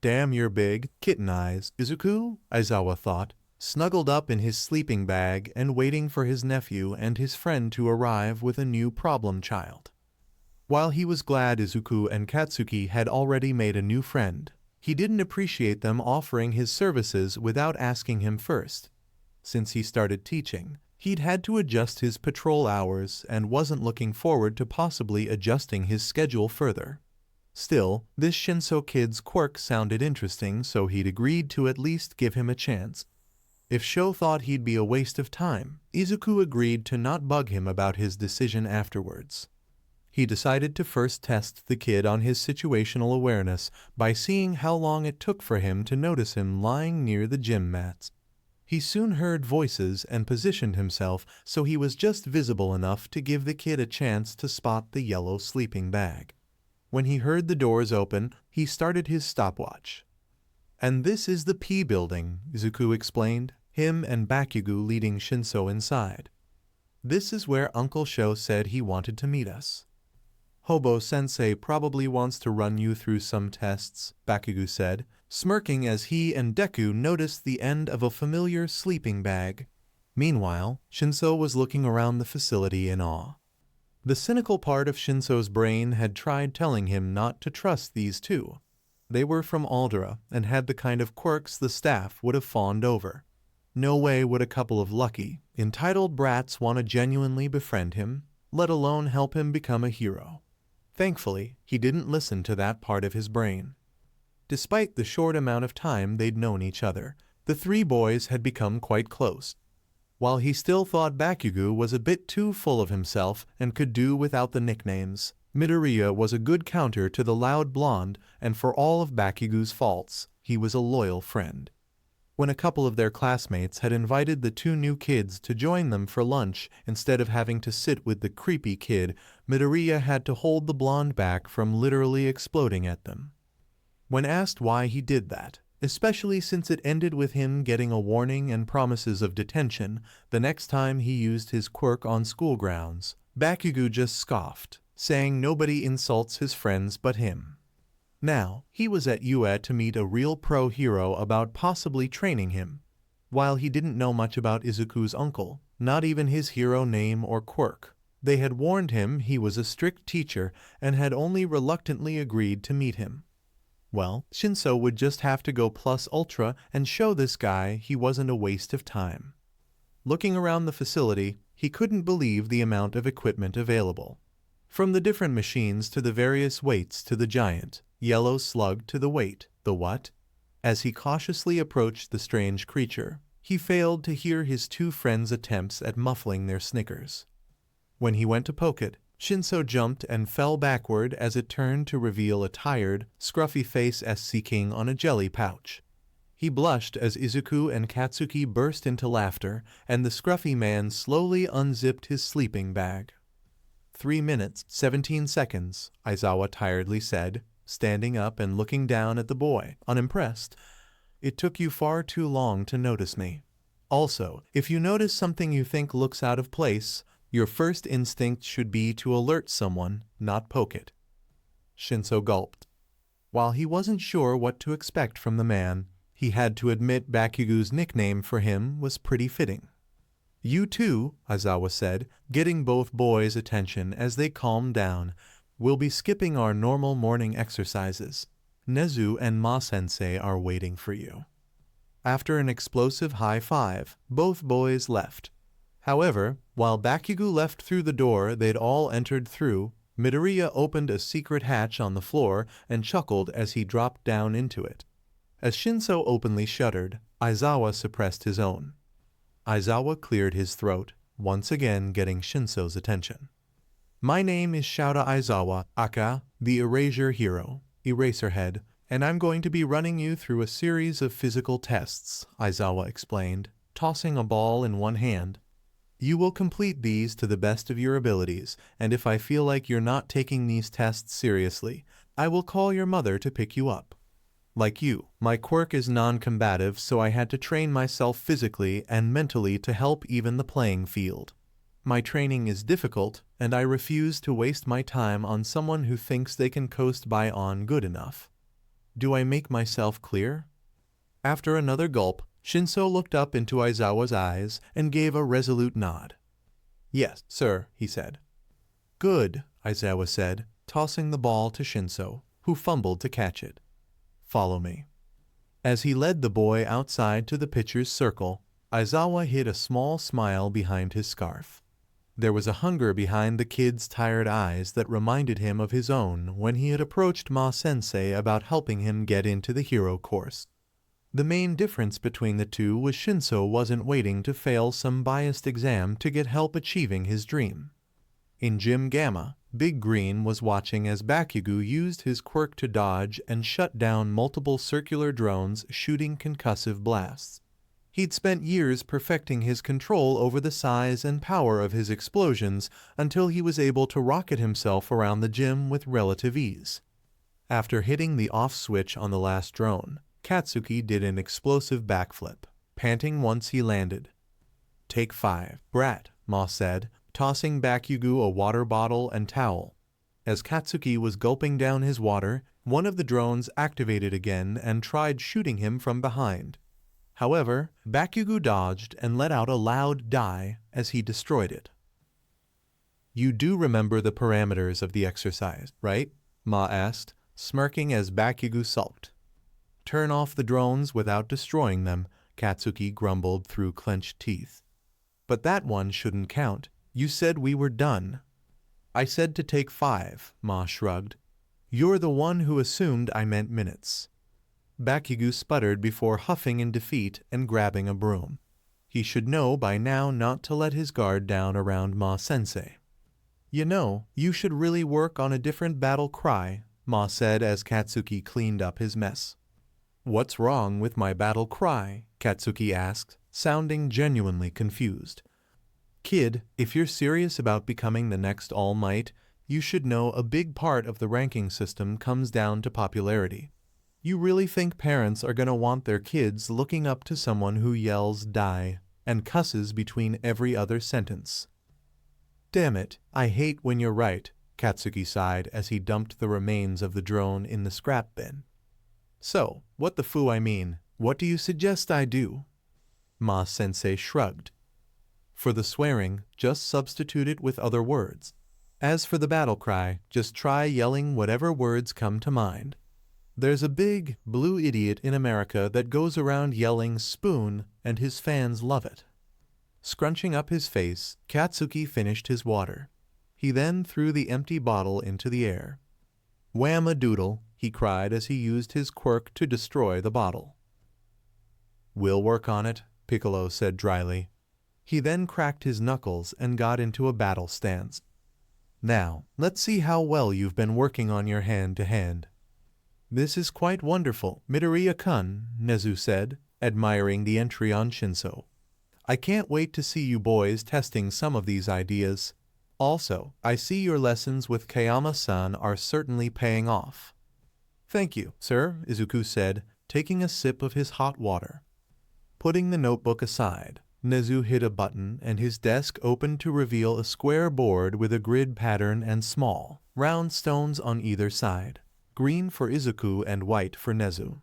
Damn your big, kitten eyes, Izuku, Aizawa thought, snuggled up in his sleeping bag and waiting for his nephew and his friend to arrive with a new problem child. While he was glad Izuku and Katsuki had already made a new friend, he didn't appreciate them offering his services without asking him first. Since he started teaching, he'd had to adjust his patrol hours and wasn't looking forward to possibly adjusting his schedule further. Still, this Shinso kid's quirk sounded interesting, so he'd agreed to at least give him a chance. If Sho thought he'd be a waste of time, Izuku agreed to not bug him about his decision afterwards. He decided to first test the kid on his situational awareness by seeing how long it took for him to notice him lying near the gym mats. He soon heard voices and positioned himself so he was just visible enough to give the kid a chance to spot the yellow sleeping bag. When he heard the doors open, he started his stopwatch. And this is the P building, Izuku explained, him and Bakugo leading Shinso inside. This is where Uncle Sho said he wanted to meet us. Hobo-sensei probably wants to run you through some tests, Bakugo said, smirking as he and Deku noticed the end of a familiar sleeping bag. Meanwhile, Shinso was looking around the facility in awe. The cynical part of Shinso's brain had tried telling him not to trust these two. They were from Aldera and had the kind of quirks the staff would have fawned over. No way would a couple of lucky, entitled brats want to genuinely befriend him, let alone help him become a hero. Thankfully, he didn't listen to that part of his brain. Despite the short amount of time they'd known each other, the three boys had become quite close. While he still thought Bakugo was a bit too full of himself and could do without the nicknames, Midoriya was a good counter to the loud blonde, and for all of Bakugo's faults, he was a loyal friend. When a couple of their classmates had invited the two new kids to join them for lunch instead of having to sit with the creepy kid, Midoriya had to hold the blonde back from literally exploding at them. When asked why he did that, especially since it ended with him getting a warning and promises of detention the next time he used his quirk on school grounds, Bakugo just scoffed, saying nobody insults his friends but him. Now, he was at UA to meet a real pro hero about possibly training him. While he didn't know much about Izuku's uncle, not even his hero name or quirk, they had warned him he was a strict teacher and had only reluctantly agreed to meet him. Well, Shinso would just have to go plus ultra and show this guy he wasn't a waste of time. Looking around the facility, he couldn't believe the amount of equipment available. From the different machines to the various weights to the giant, yellow slug to the weight, the what? As he cautiously approached the strange creature, he failed to hear his two friends' attempts at muffling their snickers. When he went to poke it, Shinso jumped and fell backward as it turned to reveal a tired, scruffy face SC King on a jelly pouch. He blushed as Izuku and Katsuki burst into laughter, and the scruffy man slowly unzipped his sleeping bag. 3 minutes, 17 seconds, Aizawa tiredly said, standing up and looking down at the boy, unimpressed. It took you far too long to notice me. Also, if you notice something you think looks out of place, your first instinct should be to alert someone, not poke it. Shinso gulped. While he wasn't sure what to expect from the man, he had to admit Bakugo's nickname for him was pretty fitting. You too, Aizawa said, getting both boys' attention as they calmed down. We'll be skipping our normal morning exercises. Nezu and Ma-sensei are waiting for you. After an explosive high five, both boys left. However, while Bakugo left through the door they'd all entered through, Midoriya opened a secret hatch on the floor and chuckled as he dropped down into it. As Shinso openly shuddered, Aizawa suppressed his own. Aizawa cleared his throat, once again getting Shinso's attention. My name is Shouta Aizawa, aka the Erasure Hero, Eraserhead, and I'm going to be running you through a series of physical tests, Aizawa explained, tossing a ball in one hand. You will complete these to the best of your abilities, and if I feel like you're not taking these tests seriously, I will call your mother to pick you up. Like you, my quirk is non-combative, so I had to train myself physically and mentally to help even the playing field. My training is difficult, and I refuse to waste my time on someone who thinks they can coast by on good enough. Do I make myself clear? After another gulp, Shinso looked up into Aizawa's eyes and gave a resolute nod. Yes, sir, he said. Good, Aizawa said, tossing the ball to Shinso, who fumbled to catch it. Follow me. As he led the boy outside to the pitcher's circle, Aizawa hid a small smile behind his scarf. There was a hunger behind the kid's tired eyes that reminded him of his own when he had approached Ma-sensei about helping him get into the hero course. The main difference between the two was Shinso wasn't waiting to fail some biased exam to get help achieving his dream. In Gym Gamma, Big Green was watching as Bakugo used his quirk to dodge and shut down multiple circular drones shooting concussive blasts. He'd spent years perfecting his control over the size and power of his explosions until he was able to rocket himself around the gym with relative ease. After hitting the off switch on the last drone, Katsuki did an explosive backflip, panting once he landed. Take 5, brat, Ma said, tossing Bakugo a water bottle and towel. As Katsuki was gulping down his water, one of the drones activated again and tried shooting him from behind. However, Bakugo dodged and let out a loud die as he destroyed it. You do remember the parameters of the exercise, right? Ma asked, smirking as Bakugo sulked. Turn off the drones without destroying them, Katsuki grumbled through clenched teeth. But that one shouldn't count. You said we were done. I said to take 5, Ma shrugged. You're the one who assumed I meant minutes. Bakugo sputtered before huffing in defeat and grabbing a broom. He should know by now not to let his guard down around Ma-sensei. You know, you should really work on a different battle cry, Ma said as Katsuki cleaned up his mess. What's wrong with my battle cry? Katsuki asked, sounding genuinely confused. Kid, if you're serious about becoming the next All Might, you should know a big part of the ranking system comes down to popularity. You really think parents are going to want their kids looking up to someone who yells die and cusses between every other sentence? Damn it, I hate when you're right, Katsuki sighed as he dumped the remains of the drone in the scrap bin. So, what the foo I mean, what do you suggest I do? Ma-sensei shrugged. For the swearing, just substitute it with other words. As for the battle cry, just try yelling whatever words come to mind. There's a big, blue idiot in America that goes around yelling spoon, and his fans love it. Scrunching up his face, Katsuki finished his water. He then threw the empty bottle into the air. Wham-a-doodle, he cried as he used his quirk to destroy the bottle. We'll work on it, Piccolo said dryly. He then cracked his knuckles and got into a battle stance. Now, let's see how well you've been working on your hand-to-hand. This is quite wonderful, Midoriya-kun, Nezu said, admiring the entry on Shinso. I can't wait to see you boys testing some of these ideas. Also, I see your lessons with Kayama-san are certainly paying off. Thank you, sir, Izuku said, taking a sip of his hot water. Putting the notebook aside, Nezu hit a button and his desk opened to reveal a square board with a grid pattern and small, round stones on either side. Green for Izuku and white for Nezu.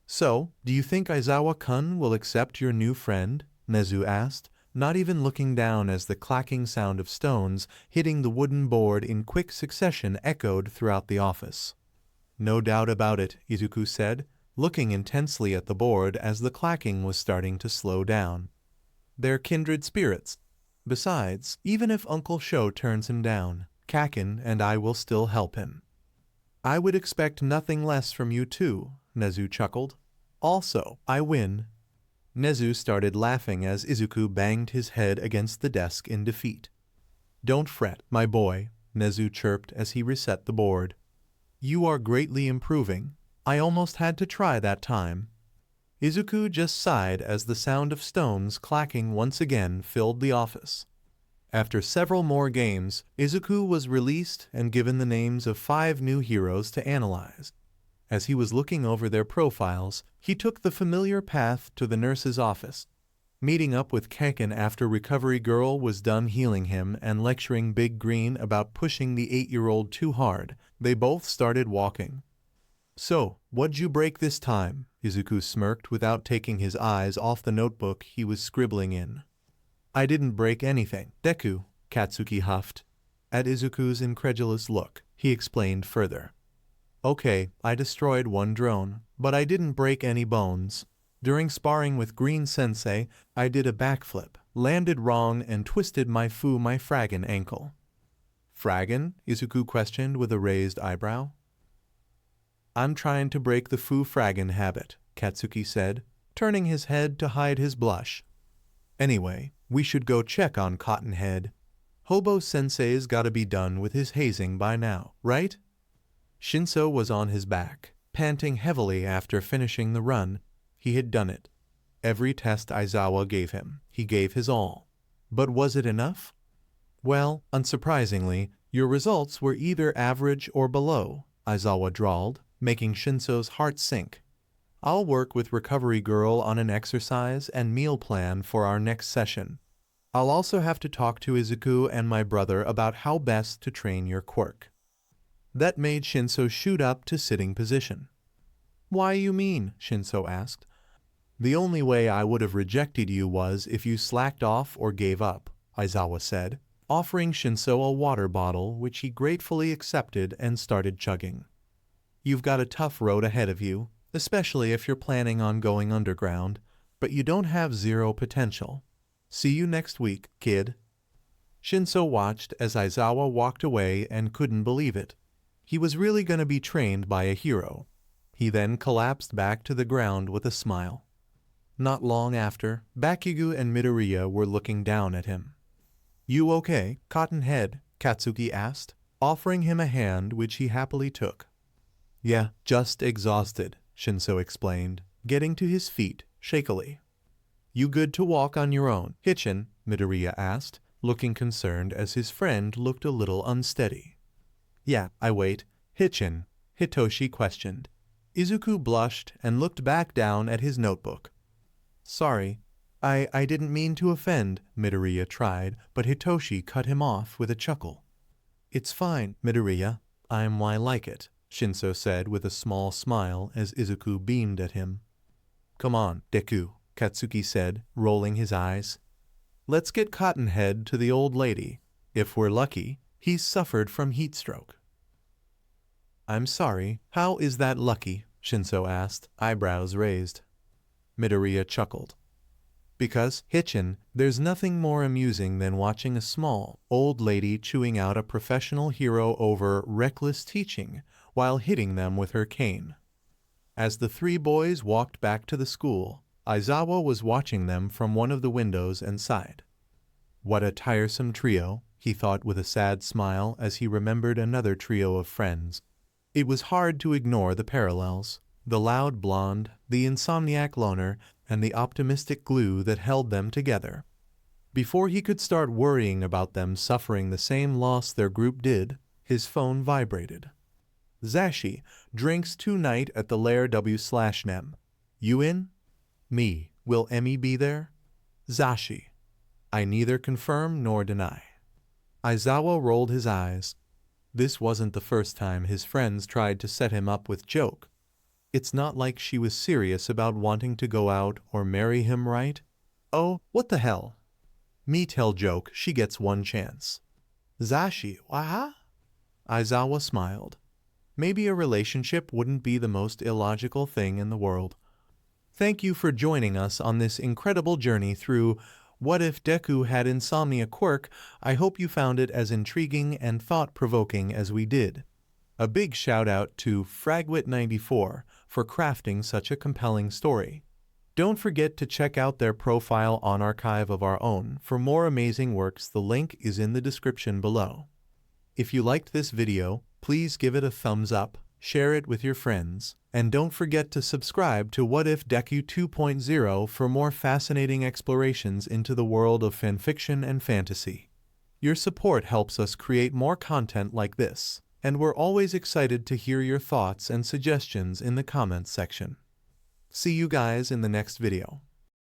So, do you think Aizawa-kun will accept your new friend? Nezu asked, not even looking down as the clacking sound of stones hitting the wooden board in quick succession echoed throughout the office. No doubt about it, Izuku said, looking intensely at the board as the clacking was starting to slow down. They're kindred spirits. Besides, even if Uncle Sho turns him down, Kakin and I will still help him. I would expect nothing less from you too, Nezu chuckled. Also, I win. Nezu started laughing as Izuku banged his head against the desk in defeat. Don't fret, my boy, Nezu chirped as he reset the board. You are greatly improving. I almost had to try that time. Izuku just sighed as the sound of stones clacking once again filled the office. After several more games, Izuku was released and given the names of 5 new heroes to analyze. As he was looking over their profiles, he took the familiar path to the nurse's office. Meeting up with Kakin after Recovery Girl was done healing him and lecturing Big Green about pushing the 8-year-old too hard, they both started walking. So, what'd you break this time? Izuku smirked without taking his eyes off the notebook he was scribbling in. I didn't break anything, Deku, Katsuki huffed. At Izuku's incredulous look, he explained further. Okay, I destroyed 1 drone, but I didn't break any bones. During sparring with Green Sensei, I did a backflip, landed wrong and twisted my fraggin' ankle. Fraggin? Izuku questioned with a raised eyebrow. I'm trying to break the fraggin' habit, Katsuki said, turning his head to hide his blush. Anyway, we should go check on Cottonhead. Hobo Sensei's gotta be done with his hazing by now, right? Shinso was on his back, panting heavily after finishing the run. He had done it. Every test Aizawa gave him, he gave his all. But was it enough? Well, unsurprisingly, your results were either average or below, Aizawa drawled, making Shinso's heart sink. I'll work with Recovery Girl on an exercise and meal plan for our next session. I'll also have to talk to Izuku and my brother about how best to train your quirk. That made Shinso shoot up to sitting position. Why you mean? Shinso asked. The only way I would have rejected you was if you slacked off or gave up, Aizawa said. offering Shinso a water bottle which he gratefully accepted and started chugging. You've got a tough road ahead of you, especially if you're planning on going underground, but you don't have zero potential. See you next week, kid. Shinso watched as Aizawa walked away and couldn't believe it. He was really going to be trained by a hero. He then collapsed back to the ground with a smile. Not long after, Bakugo and Midoriya were looking down at him. "You okay, Cottonhead?" Katsuki asked, offering him a hand which he happily took. "Yeah, just exhausted," Shinso explained, getting to his feet shakily. "You good to walk on your own, Hitchin?" Midoriya asked, looking concerned as his friend looked a little unsteady. "Yeah, I wait. Hitchin?" Hitoshi questioned. Izuku blushed and looked back down at his notebook. "Sorry, I didn't mean to offend," Midoriya tried, but Hitoshi cut him off with a chuckle. "It's fine, Midoriya. I'm why like it," Shinso said with a small smile as Izuku beamed at him. "Come on, Deku," Katsuki said, rolling his eyes. "Let's get Cottonhead to the old lady. If we're lucky, he's suffered from heat stroke." "I'm sorry, how is that lucky?" Shinso asked, eyebrows raised. Midoriya chuckled. "Because, Hitchin, there's nothing more amusing than watching a small, old lady chewing out a professional hero over reckless teaching while hitting them with her cane." As the three boys walked back to the school, Aizawa was watching them from one of the windows and sighed. What a tiresome trio, he thought with a sad smile as he remembered another trio of friends. It was hard to ignore the parallels. The loud blonde, the insomniac loner, and the optimistic glue that held them together. Before he could start worrying about them suffering the same loss their group did, his phone vibrated. "Zashi, drinks tonight at the Lair W/Nem. You in?" "Me. Will Emmy be there?" "Zashi." "I neither confirm nor deny." Aizawa rolled his eyes. This wasn't the first time his friends tried to set him up with joke. It's not like she was serious about wanting to go out or marry him, right? "Oh, what the hell? Me tell joke, she gets one chance." "Zashi, wha?" Aizawa smiled. Maybe a relationship wouldn't be the most illogical thing in the world. Thank you for joining us on this incredible journey through What If Deku Had Insomnia Quirk. I hope you found it as intriguing and thought-provoking as we did. A big shout out to Fragwit94 for crafting such a compelling story. Don't forget to check out their profile on Archive of Our Own for more amazing works. The link is in the description below. If you liked this video, please give it a thumbs up, share it with your friends, and don't forget to subscribe to What If Deku 2.0 for more fascinating explorations into the world of fanfiction and fantasy. Your support helps us create more content like this, and we're always excited to hear your thoughts and suggestions in the comments section. See you guys in the next video.